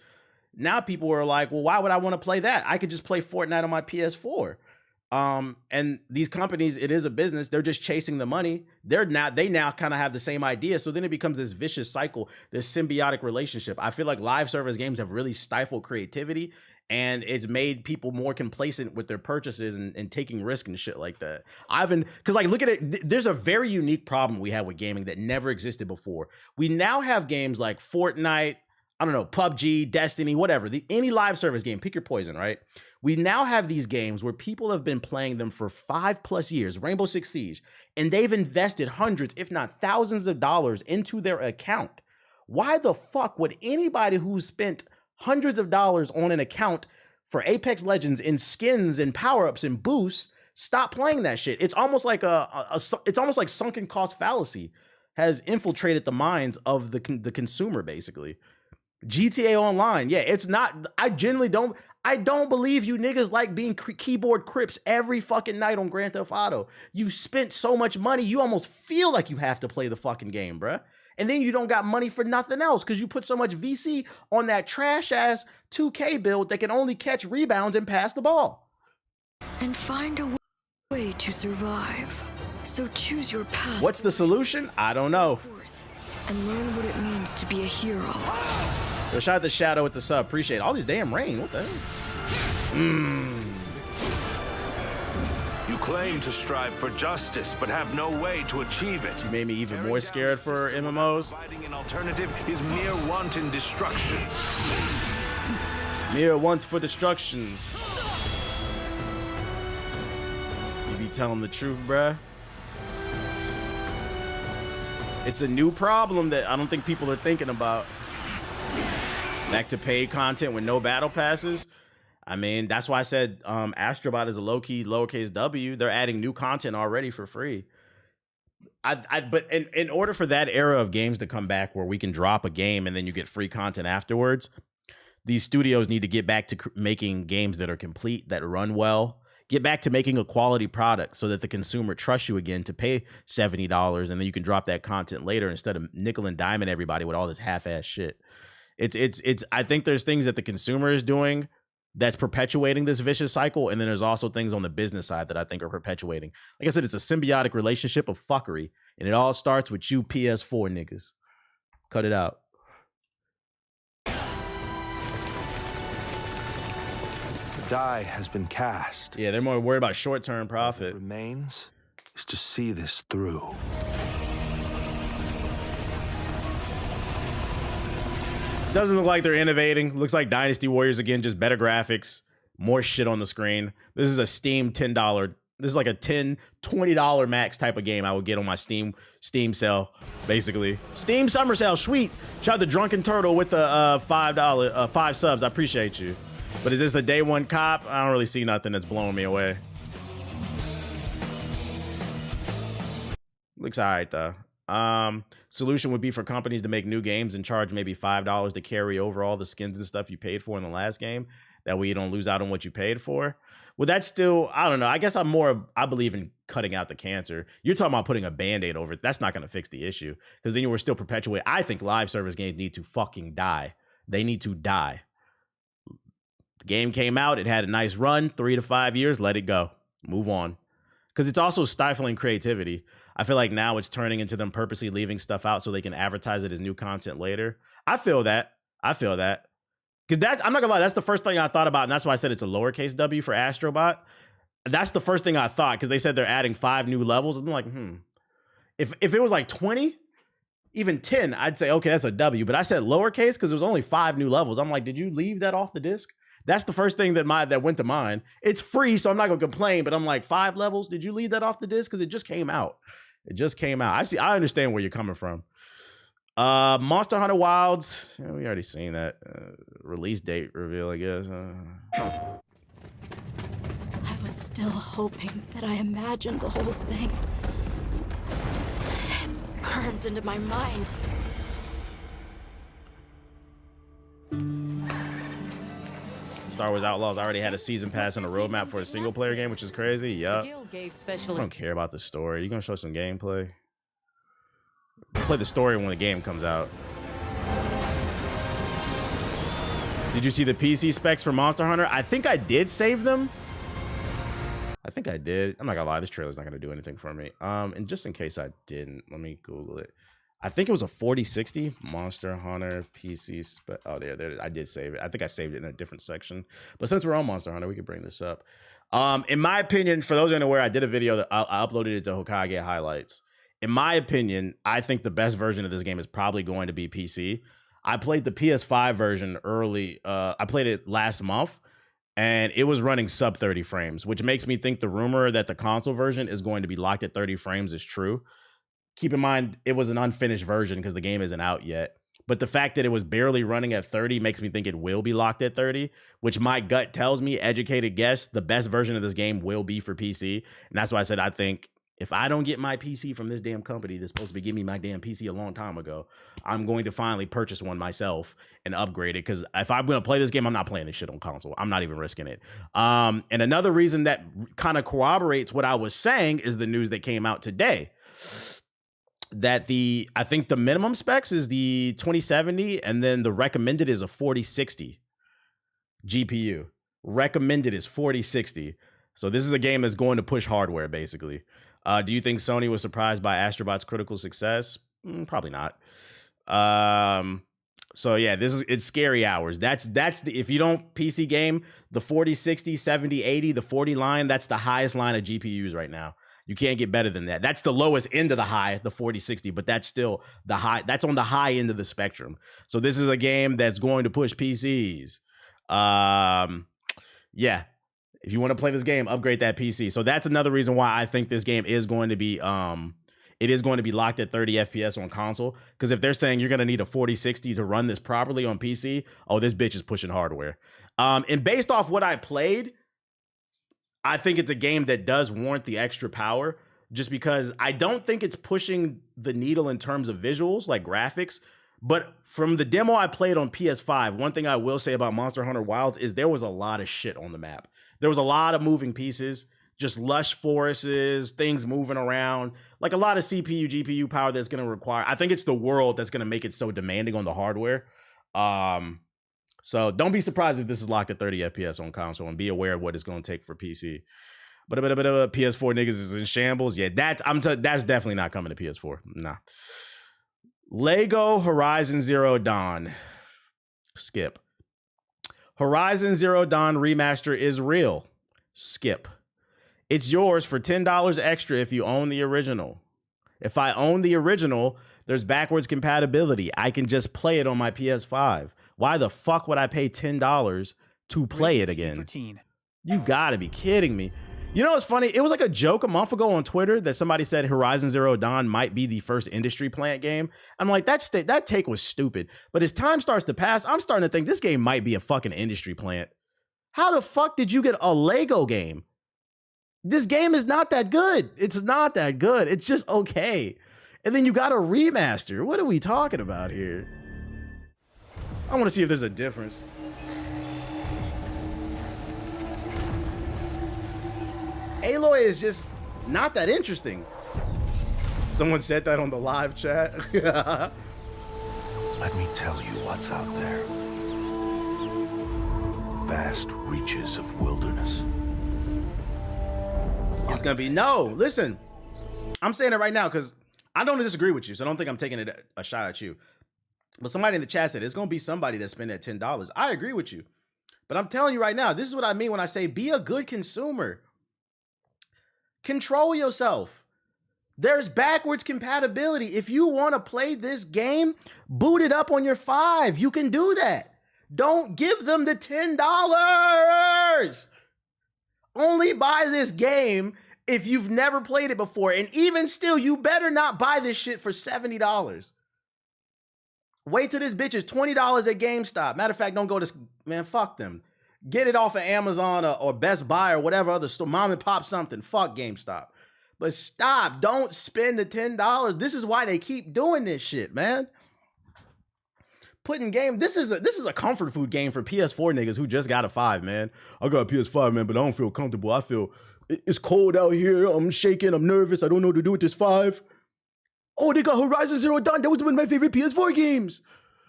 Now people are like, well, why would I want to play that? I could just play Fortnite on my PS4. And these companies, it is a business. They're just chasing the money. They now kind of have the same idea. So then it becomes this vicious cycle, this symbiotic relationship. I feel like live service games have really stifled creativity, and it's made people more complacent with their purchases and taking risk and shit like that. Because like, look at it. There's a very unique problem we have with gaming that never existed before. We now have games like Fortnite, I don't know, PUBG, Destiny, whatever, any live service game, pick your poison, right? We now have these games where people have been playing them for 5+ years, Rainbow Six Siege, and they've invested hundreds, if not thousands of dollars into their account. Why the fuck would anybody who's spent hundreds of dollars on an account for Apex Legends in skins and power-ups and boosts stop playing that shit? It's almost like it's almost like sunken cost fallacy has infiltrated the minds of the consumer, basically. GTA Online, yeah, it's not. I genuinely don't. I don't believe you niggas like being keyboard crips every fucking night on Grand Theft Auto. You spent so much money, you almost feel like you have to play the fucking game, bruh. And then you don't got money for nothing else because you put so much VC on that trash-ass 2K build that can only catch rebounds and pass the ball. And find a way to survive. So choose your path. What's the solution? I don't know. And learn what it means to be a hero. So shout out the Shadow with the sub. Appreciate it. All these damn rain. What the hell? You claim to strive for justice, but have no way to achieve it. You made me even more scared for MMOs. Providing an alternative is mere wanton destruction. Mere want for destructions. You be telling the truth, bruh. It's a new problem that I don't think people are thinking about. Back to paid content with no battle passes. I mean, that's why I said Astrobot is a low-key lowercase W. They're adding new content already for free. But in order for that era of games to come back where we can drop a game and then you get free content afterwards, these studios need to get back to making games that are complete, that run well. Get back to making a quality product so that the consumer trusts you again to pay $70 and then you can drop that content later instead of nickel and diming everybody with all this half-ass shit. It's I think there's things that the consumer is doing that's perpetuating this vicious cycle, and then there's also things on the business side that I think are perpetuating. Like I said, it's a symbiotic relationship of fuckery, and it all starts with you PS4 niggas. Cut it out. The die has been cast. Yeah, they're more worried about short-term profit. What remains is to see this through. Doesn't look like they're innovating. Looks like Dynasty Warriors again, just better graphics, more shit on the screen. This is a Steam $10. This is like a $10, $20 max type of game I would get on my Steam sale, basically. Steam summer sale, sweet. Shout out to Drunken Turtle with the $5 subs. I appreciate you. But is this a day one cop? I don't really see nothing that's blowing me away. Looks all right though. Solution would be for companies to make new games and charge maybe $5 to carry over all the skins and stuff you paid for in the last game. That way you don't lose out on what you paid for. Well, that's still, I don't know. I guess I believe in cutting out the cancer. You're talking about putting a Band-Aid over it. That's not going to fix the issue because then you were still perpetuating. I think live service games need to fucking die. They need to die. The game came out. It had a nice run, 3 to 5 years. Let it go. Move on. Because it's also stifling creativity. I feel like now it's turning into them purposely leaving stuff out so they can advertise it as new content later. I feel that. Because I'm not gonna lie, that's the first thing I thought about, and that's why I said it's a lowercase W for Astrobot. That's the first thing I thought, because they said they're adding 5 new levels. I'm like, If it was like 20, even 10, I'd say, okay, that's a W. But I said lowercase because there was only 5 new levels. I'm like, did you leave that off the disc? That's the first thing that went to mind. It's free, so I'm not gonna complain, but I'm like, 5 levels? Did you leave that off the disc? Because it just came out. I understand where you're coming from. Monster Hunter Wilds. Yeah, we already seen that. Release date reveal, I guess. I was still hoping that I imagined the whole thing. It's burned into my mind. Star Wars Outlaws already had a season pass and a roadmap for a single player game, which is crazy. Yup. I don't care about the story. You're gonna show some gameplay. Play the story when the game comes out. Did you see the PC specs for Monster Hunter? I think I did save them. I think I did. I'm not gonna lie, this trailer's not gonna do anything for me. And just in case I didn't, let me Google it. I think it was a 4060 Monster Hunter PC spec. Oh, there. I did save it. I think I saved it in a different section. But since we're on Monster Hunter, we could bring this up. In my opinion, for those unaware, I did a video that I uploaded it to Hokage Highlights. In my opinion, I think the best version of this game is probably going to be PC. I played the PS5 version early. I played it last month, and it was running sub 30 frames, which makes me think the rumor that the console version is going to be locked at 30 frames is true. Keep in mind, it was an unfinished version because the game isn't out yet. But the fact that it was barely running at 30 makes me think it will be locked at 30, which my gut tells me, educated guess, the best version of this game will be for PC. And that's why I said I think If I don't get my PC from this damn company that's supposed to be giving me my damn PC a long time ago, I'm going to finally purchase one myself and upgrade it. Because if I'm going to play this game, I'm not playing this shit on console. I'm not even risking it. And another reason that kind of corroborates what I was saying is the news that came out today. That I think the minimum specs is the 2070, and then the recommended is a 4060 GPU. Recommended is 4060. So this is a game that's going to push hardware, basically. Do you think Sony was surprised by Astrobot's critical success? Probably not. So yeah, it's scary hours. That's if you don't PC game, the 40, 60, 70, 80, the 40 line, that's the highest line of GPUs right now. You can't get better than that. That's the lowest end of the high, the 40, 60, but that's still the high. That's on the high end of the spectrum. So this is a game that's going to push PCs. Yeah. If you want to play this game, upgrade that PC. So that's another reason why I think this game is going to be it is going to be locked at 30 FPS on console. Because if they're saying you're going to need a 4060 to run this properly on PC, oh, this bitch is pushing hardware. And based off what I played, I think it's a game that does warrant the extra power, just because I don't think it's pushing the needle in terms of visuals, like graphics. But from the demo I played on PS5, one thing I will say about Monster Hunter Wilds is there was a lot of shit on the map. There was a lot of moving pieces, just lush forests, things moving around, like a lot of CPU, GPU power that's going to require. I think it's the world that's going to make it so demanding on the hardware. So don't be surprised if this is locked at 30 FPS on console, and be aware of what it's going to take for PC. But PS4 niggas is in shambles. Yeah, that's definitely not coming to PS4. Nah. Lego Horizon Zero Dawn. Skip. Horizon Zero Dawn Remaster is real. Skip. It's yours for $10 extra if you own the original. If I own the original, there's backwards compatibility. I can just play it on my PS5. Why the fuck would I pay $10 to play it again? You gotta be kidding me. You know what's funny? It was like a joke a month ago on Twitter that somebody said Horizon Zero Dawn might be the first Industry Plant game. I'm like, that take was stupid. But as time starts to pass, I'm starting to think this game might be a fucking Industry Plant. How the fuck did you get a Lego game? This game is not that good. It's not that good. It's just okay. And then you got a remaster. What are we talking about here? I want to see if there's a difference. Aloy is just not that interesting. Someone said that on the live chat. Let me tell you what's out there. Vast reaches of wilderness. It's gonna be no. Listen, I'm saying it right now because I don't disagree with you, so I don't think I'm taking it a shot at you. But somebody in the chat said it's gonna be somebody that spent that $10. I agree with you, but I'm telling you right now, this is what I mean when I say be a good consumer. Control yourself. There's backwards compatibility. If you want to play this game, boot it up on your 5. You can do that. Don't give them the $10. Only buy this game if you've never played it before. And even still, you better not buy this shit for $70. Wait till this bitch is $20 at GameStop. Matter of fact, don't go to, man, fuck them. Get it off of Amazon or Best Buy or whatever other store, mom and pop something. Fuck GameStop. But stop. Don't spend the $10. This is why they keep doing this shit, man. Putting game. This is a comfort food game for PS4 niggas who just got a 5, man. I got a PS5, man, but I don't feel comfortable. I feel it's cold out here. I'm shaking. I'm nervous. I don't know what to do with this 5. Oh, they got Horizon Zero Dawn. That was one of my favorite PS4 games.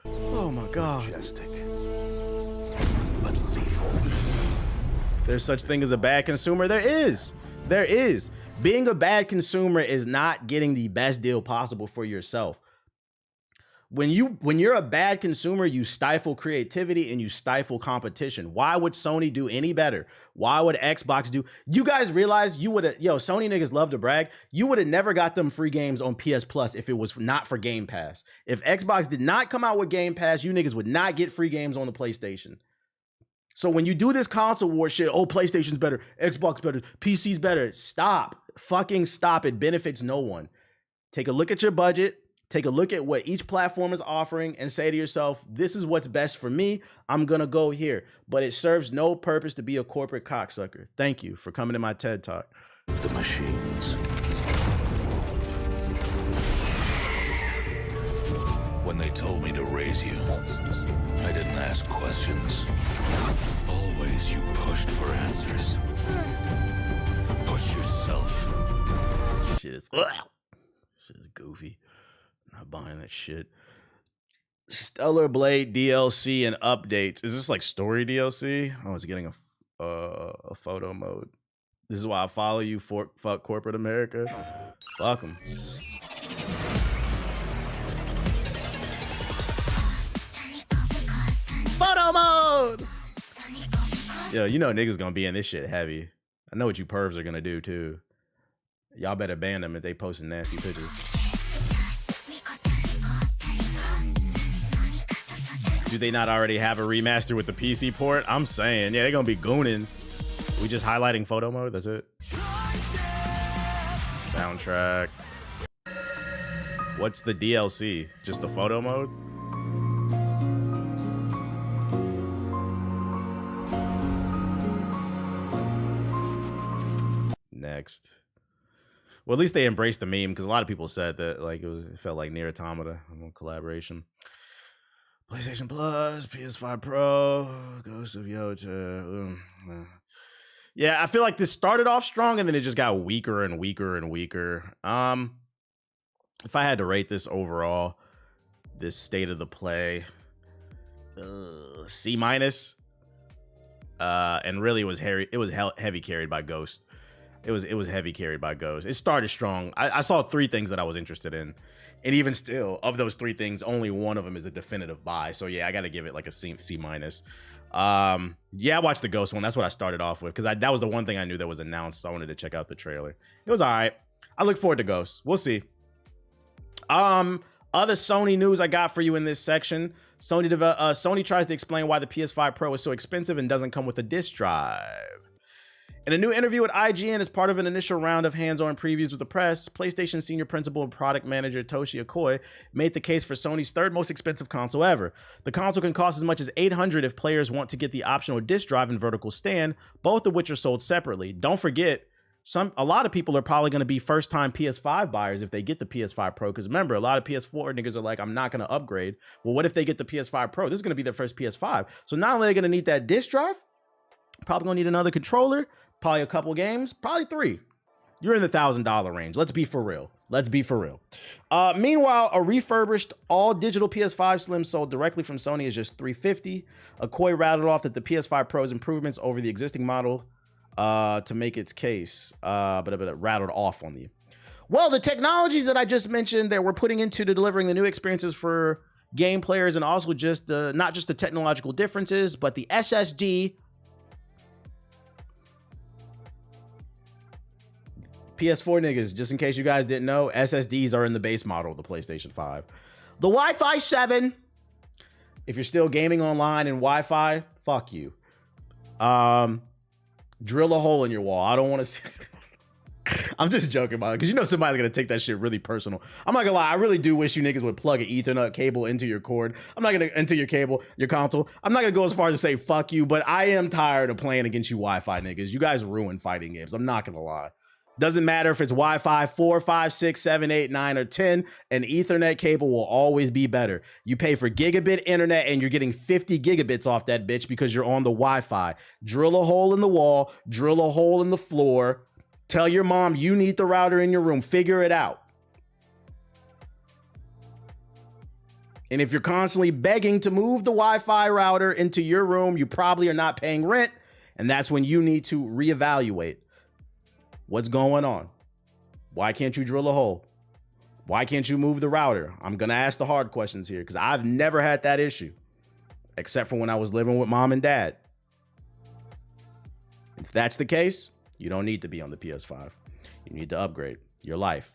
Oh my god. Majestic. There's such thing as a bad consumer. There is. Being a bad consumer is not getting the best deal possible for yourself. When you're a bad consumer, you stifle creativity and you stifle competition. Why would Sony do any better? Why would Xbox do? You guys realize you would have, Sony niggas love to brag. You would have never got them free games on PS Plus if it was not for Game Pass. If Xbox did not come out with Game Pass, you niggas would not get free games on the PlayStation. So when you do this console war shit, oh, PlayStation's better, Xbox better, PC's better, stop. Fucking stop. It benefits no one. Take a look at your budget. Take a look at what each platform is offering and say to yourself, this is what's best for me. I'm going to go here. But it serves no purpose to be a corporate cocksucker. Thank you for coming to my TED Talk. The machines. When they told me to raise you, I didn't ask questions. Always you pushed for answers. Push yourself. Shit is goofy. I'm not buying that shit. Stellar Blade DLC and updates. Is this like story DLC? Oh, it's getting a photo mode. This is why I follow you. Fuck corporate America. Fuck them. Photo mode. Yo, you know niggas gonna be in this shit heavy. I know what you pervs are gonna do too. Y'all better ban them if they posting nasty pictures. Do they not already have a remaster with the PC port? I'm saying, yeah, they're gonna be gooning. We just highlighting photo mode, that's it. Soundtrack. What's the DLC? Just the photo mode? Next. Well, at least they embraced the meme, because a lot of people said that like it felt like Nier Automata collaboration. PlayStation Plus, PS5 Pro, Ghost of Yota. Yeah, I feel like this started off strong and then it just got weaker and weaker and weaker. If I had to rate this overall, this state of the play, C-. And really it was heavy carried by Ghost. It was heavy carried by Ghost. It started strong. I saw 3 things that I was interested in. And even still, of those 3 things, only one of them is a definitive buy. So yeah, I got to give it like a C-. Yeah, I watched the Ghost one. That's what I started off with, because that was the one thing I knew that was announced. So I wanted to check out the trailer. It was all right. I look forward to Ghost. We'll see. Other Sony news I got for you in this section. Sony tries to explain why the PS5 Pro is so expensive and doesn't come with a disc drive. In a new interview with IGN as part of an initial round of hands-on previews with the press, PlayStation Senior Principal and Product Manager Toshi Akoi made the case for Sony's 3rd most expensive console ever. The console can cost as much as $800 if players want to get the optional disc drive and vertical stand, both of which are sold separately. Don't forget, a lot of people are probably going to be first-time PS5 buyers if they get the PS5 Pro, because remember, a lot of PS4 niggas are like, I'm not going to upgrade. Well, what if they get the PS5 Pro? This is going to be their first PS5. So not only are they going to need that disc drive, probably going to need another controller, probably a couple games, probably 3. You're in the $1,000 range. Let's be for real. Meanwhile, a refurbished all-digital PS5 Slim sold directly from Sony is just $350. Akoi rattled off that the PS5 Pro's improvements over the existing model to make its case, but it rattled off on you. Well, the technologies that I just mentioned that we're putting into delivering the new experiences for game players, and also just not just the technological differences, but the SSD. PS4 niggas, just in case you guys didn't know, SSDs are in the base model of the PlayStation 5. The Wi-Fi 7, if you're still gaming online and Wi-Fi, fuck you. Drill a hole in your wall. I don't want to see... I'm just joking about it, because you know somebody's going to take that shit really personal. I'm not going to lie, I really do wish you niggas would plug an Ethernet cable into your cord. I'm not going to... into your cable, your console. I'm not going to go as far as to say fuck you, but I am tired of playing against you Wi-Fi niggas. You guys ruin fighting games. I'm not going to lie. Doesn't matter if it's Wi-Fi 4, 5, 6, 7, 8, 9, or 10, an Ethernet cable will always be better. You pay for gigabit internet and you're getting 50 gigabits off that bitch because you're on the Wi-Fi. Drill a hole in the wall, drill a hole in the floor. Tell your mom you need the router in your room. Figure it out. And if you're constantly begging to move the Wi-Fi router into your room, you probably are not paying rent. And that's when you need to reevaluate. What's going on? Why can't you drill a hole? Why can't you move the router? I'm going to ask the hard questions here because I've never had that issue, except for when I was living with mom and dad. If that's the case, you don't need to be on the PS5. You need to upgrade your life.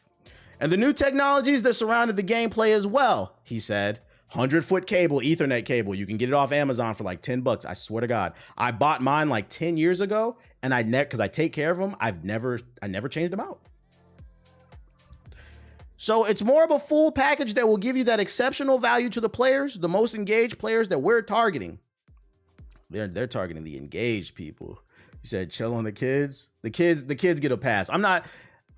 And the new technologies that surrounded the gameplay as well, he said. 100-foot cable, Ethernet cable. You can get it off Amazon for like $10. I swear to God. I bought mine like 10 years ago, and because I take care of them, I never changed them out. So it's more of a full package that will give you that exceptional value to the players, the most engaged players that we're targeting. They're targeting the engaged people. You said chill on the kids. The kids get a pass. I'm not.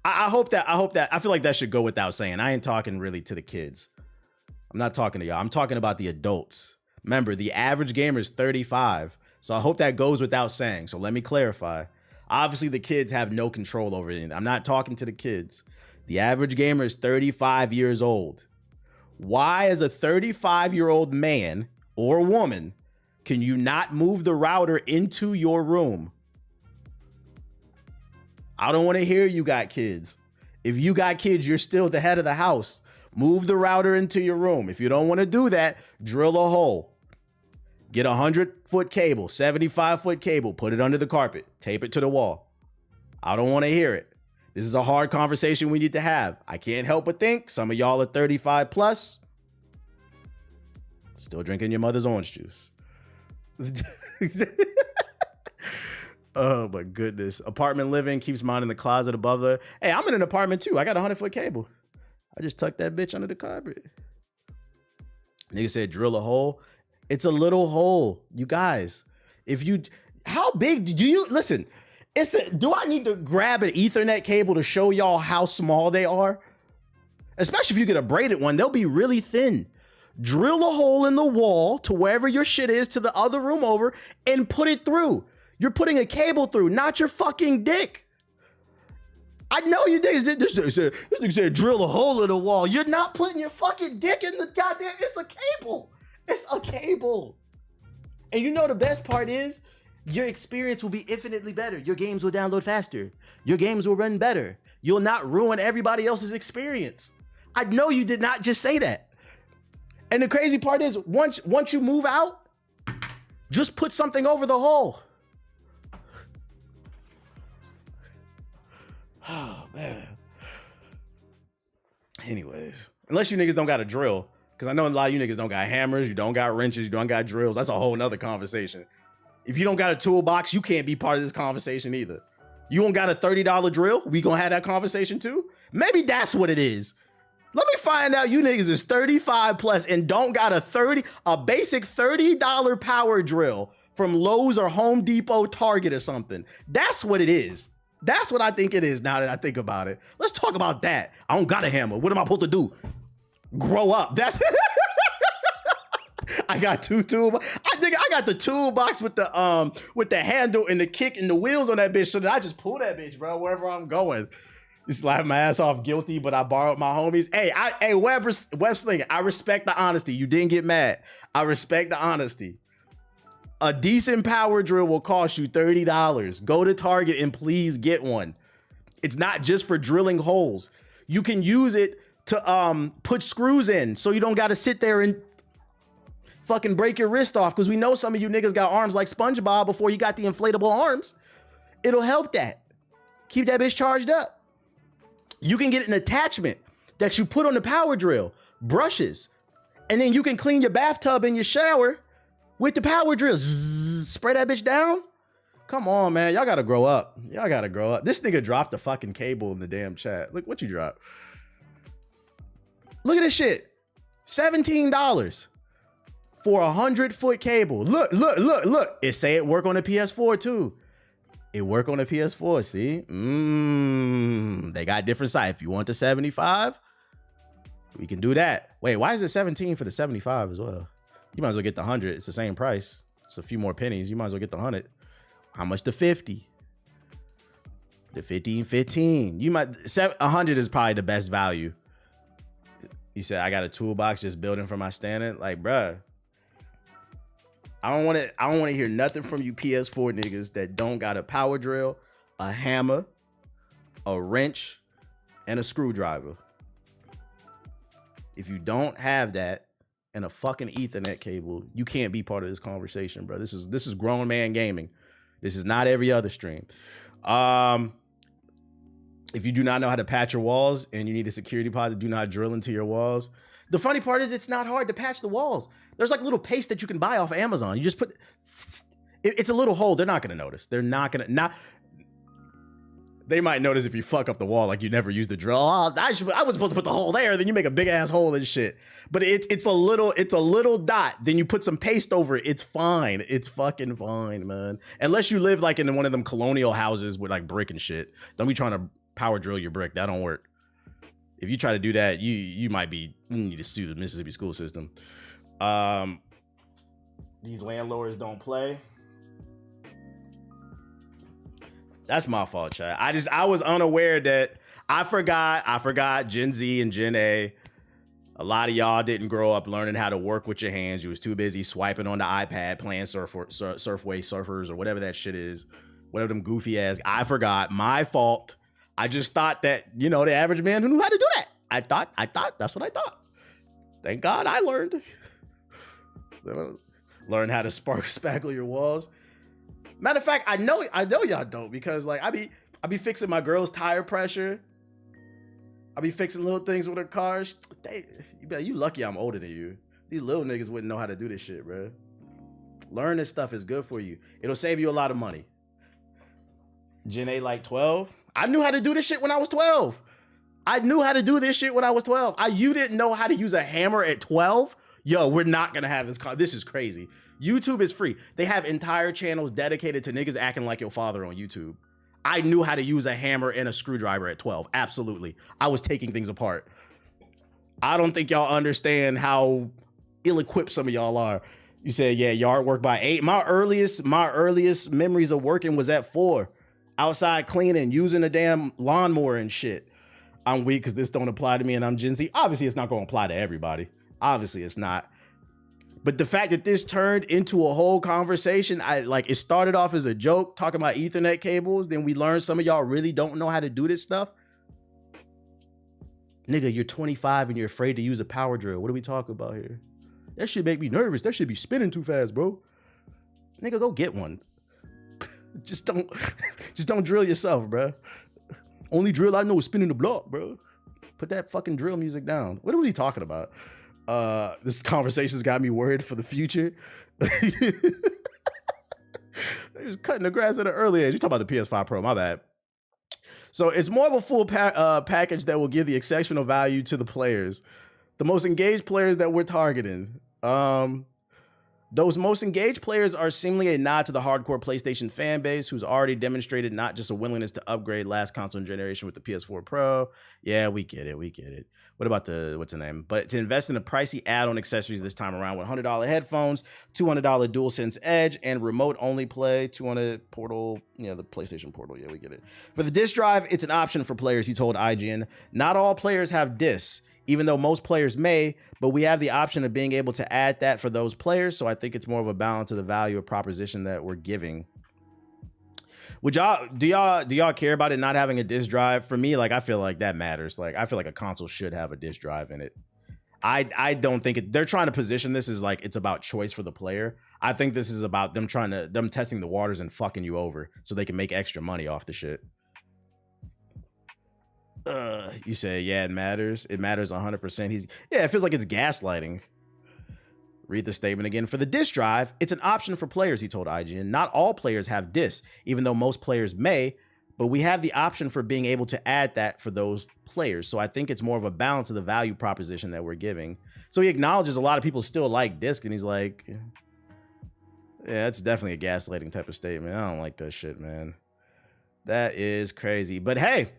I hope that. I feel like that should go without saying. I ain't talking really to the kids. I'm not talking to y'all. I'm talking about the adults. Remember, the average gamer is 35. So I hope that goes without saying. So let me clarify. Obviously, the kids have no control over it. I'm not talking to the kids. The average gamer is 35 years old. Why, as a 35-year-old man or woman, can you not move the router into your room? I don't want to hear you got kids. If you got kids, you're still the head of the house. Move the router into your room. If you don't want to do that, drill a hole. Get a 100-foot cable, 75-foot cable, put it under the carpet, tape it to the wall. I don't want to hear it. This is a hard conversation we need to have. I can't help but think some of y'all are 35 plus, still drinking your mother's orange juice. Oh my goodness. Apartment living, keeps mine in the closet above the. Hey, I'm in an apartment too. I got a 100-foot cable. I just tucked that bitch under the carpet. Nigga said drill a hole. It's a little hole, you guys. How big do you listen? Do I need to grab an Ethernet cable to show y'all how small they are? Especially if you get a braided one, they'll be really thin. Drill a hole in the wall to wherever your shit is to the other room over and put it through. You're putting a cable through, not your fucking dick. I know you niggas this nigga said drill a hole in the wall. You're not putting your fucking dick in the goddamn, it's a cable. It's a cable. And you know the best part is your experience will be infinitely better. Your games will download faster. Your games will run better. You'll not ruin everybody else's experience. I know you did not just say that. And the crazy part is once you move out, just put something over the hole. Oh, man. Anyways, unless you niggas don't got a drill, because I know a lot of you niggas don't got hammers, you don't got wrenches, you don't got drills. That's a whole nother conversation. If you don't got a toolbox, you can't be part of this conversation either. You don't got a $30 drill? We gonna have that conversation too? Maybe that's what it is. Let me find out you niggas is 35 plus and don't got a basic $30 power drill from Lowe's or Home Depot, Target or something. That's what it is. That's what I think it is now that I think about it. Let's talk about that. I don't got a hammer. What am I supposed to do? Grow up. That's I got two toolbox. I got the toolbox with the handle and the kick and the wheels on that bitch, so that I just pull that bitch, bro, wherever I'm going. You slap my ass off guilty, but I borrowed my homies. Hey, Web Slinger, I respect the honesty. You didn't get mad. I respect the honesty. A decent power drill will cost you $30. Go to Target and please get one. It's not just for drilling holes. You can use it to put screws in so you don't got to sit there and fucking break your wrist off, because we know some of you niggas got arms like SpongeBob before you got the inflatable arms. It'll help that. Keep that bitch charged up. You can get an attachment that you put on the power drill, brushes, and then you can clean your bathtub and your shower with the power drill. Zzz, spray that bitch down. Come on, man. Y'all gotta grow up. Y'all gotta grow up. This nigga dropped the fucking cable in the damn chat. Look what you dropped. Look at this shit. $17 for a 100-foot cable. Look. It say it work on the PS4 too. It work on the PS4, see? They got different size. If you want the 75, we can do that. Wait, why is it 17 for the 75 as well? You might as well get the 100. It's the same price. It's a few more pennies. You might as well get the 100. How much the 50? The 50 and 15. 100 is probably the best value. You said I got a toolbox just building for my standing. Like, bruh, I don't want to hear nothing from you PS4 niggas that don't got a power drill, a hammer, a wrench, and a screwdriver. If you don't have that and a fucking Ethernet cable, you can't be part of this conversation, bro. This is grown man gaming. This is not every other stream. If you do not know how to patch your walls and you need a security deposit, do not drill into your walls. The funny part is it's not hard to patch the walls. There's like little paste that you can buy off of Amazon. You just put, it's a little hole. They're not going to notice. They're They might notice if you fuck up the wall, like you never used the drill. Oh, I was supposed to put the hole there. Then you make a big ass hole and shit. But it's a little dot. Then you put some paste over it. It's fine. It's fucking fine, man. Unless you live like in one of them colonial houses with like brick and shit. Don't be trying to power drill your brick. That don't work. If you try to do that, you need to sue the Mississippi school system. These landlords don't play. That's my fault, chat. I was unaware that I forgot Gen Z and Gen A. A lot of y'all didn't grow up learning how to work with your hands. You was too busy swiping on the iPad, playing Surfway Surfers or whatever that shit is. Whatever them goofy ass. I forgot. My fault. I just thought that, you know, the average man who knew how to do that. I thought that's what I thought. Thank God I learned. Learn how to spackle your walls. Matter of fact, I know y'all don't, because like I be fixing my girl's tire pressure. I be fixing little things with her cars. You lucky I'm older than you. These little niggas wouldn't know how to do this shit, bro. Learn this stuff is good for you. It'll save you a lot of money. Gen A like 12. I knew how to do this shit when I was 12. I knew how to do this shit when I was 12. You didn't know how to use a hammer at 12? Yo, we're not gonna have this. This is crazy. YouTube is free. They have entire channels dedicated to niggas acting like your father on YouTube. I knew how to use a hammer and a screwdriver at 12. Absolutely. I was taking things apart. I don't think y'all understand how ill-equipped some of y'all are. You said, yeah, yard work by 8. My earliest memories of working was at 4. Outside cleaning, using a damn lawnmower and shit. I'm weak because this don't apply to me and I'm Gen Z. Obviously, it's not going to apply to everybody. Obviously, it's not. But the fact that this turned into a whole conversation, it started off as a joke talking about Ethernet cables. Then we learned some of y'all really don't know how to do this stuff. Nigga, you're 25 and you're afraid to use a power drill. What are we talking about here? That shit make me nervous. That shit be spinning too fast, bro. Nigga, go get one. just don't drill yourself, bro. Only drill I know is spinning the block, bro. Put that fucking drill music down. What are we talking about? This conversation's got me worried for the future. They was cutting the grass at an early age. You talking about the PS5 Pro, my bad. So it's more of a full package that will give the exceptional value to the players. The most engaged players that we're targeting. Those most engaged players are seemingly a nod to the hardcore PlayStation fan base who's already demonstrated not just a willingness to upgrade last console generation with the PS4 Pro. Yeah, we get it. What about what's the name? But to invest in the pricey add-on accessories this time around with $100 headphones, $200 DualSense Edge, and remote-only play, 200 Portal, the PlayStation Portal. Yeah, we get it. For the disc drive, it's an option for players, he told IGN. Not all players have discs, even though most players may, but we have the option of being able to add that for those players. So I think it's more of a balance of the value of proposition that we're giving. Do y'all care about it not having a disc drive? For me, I feel like that matters. I feel like a console should have a disc drive in it. I don't think they're trying to position this as it's about choice for the player. I think this is about them testing the waters and fucking you over so they can make extra money off the shit. You say, yeah, it matters. It matters 100%. It feels like it's gaslighting. Read the statement again. For the disc drive, it's an option for players, he told IGN. Not all players have discs, even though most players may, but we have the option for being able to add that for those players. So I think it's more of a balance of the value proposition that we're giving. So he acknowledges a lot of people still like disc, and he's like, yeah, that's definitely a gaslighting type of statement. I don't like that shit, man. That is crazy. But hey,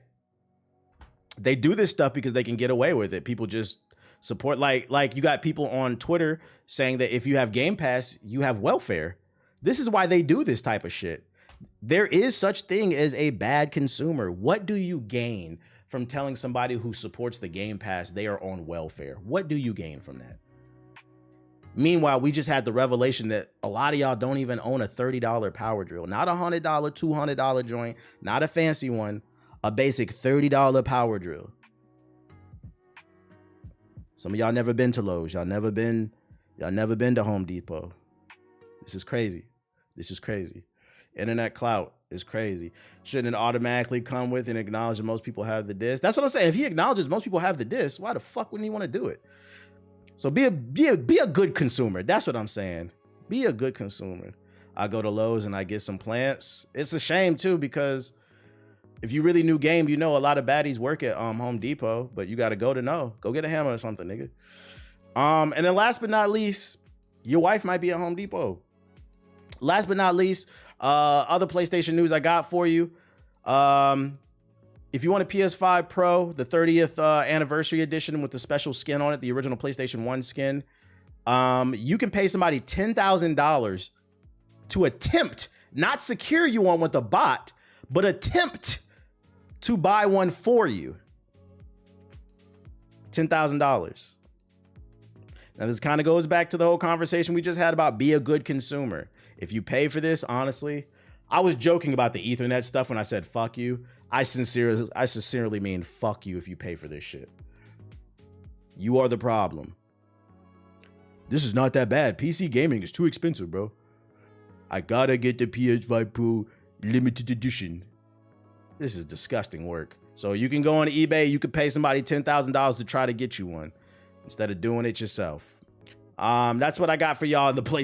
they do this stuff because they can get away with it. People just support, like you got people on Twitter saying that if you have Game Pass, you have welfare. This is why they do this type of shit. There is such thing as a bad consumer. What do you gain from telling somebody who supports the Game Pass they are on welfare? What do you gain from that? Meanwhile, we just had the revelation that a lot of y'all don't even own a $30 power drill. Not a $100, $200 joint, not a fancy one. A basic $30 power drill. Some of y'all never been to Lowe's. Y'all never been to Home Depot. This is crazy. Internet clout is crazy. Shouldn't it automatically come with and acknowledge that most people have the disc? That's what I'm saying. If he acknowledges most people have the disc, why the fuck wouldn't he want to do it? So be a good consumer. That's what I'm saying. Be a good consumer. I go to Lowe's and I get some plants. It's a shame too, because If you really knew game, you know a lot of baddies work at Home Depot, but you got to go to know. Go get a hammer or something, nigga. And then last but not least, your wife might be at Home Depot. Last but not least, other PlayStation news I got for you. If you want a PS5 Pro, the 30th anniversary edition with the special skin on it, the original PlayStation 1 skin, you can pay somebody $10,000 to attempt, not secure you one with a bot, but attempt to buy one for you. $10,000. Now, this kind of goes back to the whole conversation we just had about be a good consumer. If you pay for this, honestly, I was joking about the Ethernet stuff when I said fuck you. I sincerely mean fuck you if you pay for this shit. You are the problem. This is not that bad. PC gaming is too expensive, bro. I gotta get the PS5 Pro limited edition. This is disgusting work. So you can go on eBay, you could pay somebody $10,000 to try to get you one instead of doing it yourself. That's what I got for y'all in the place.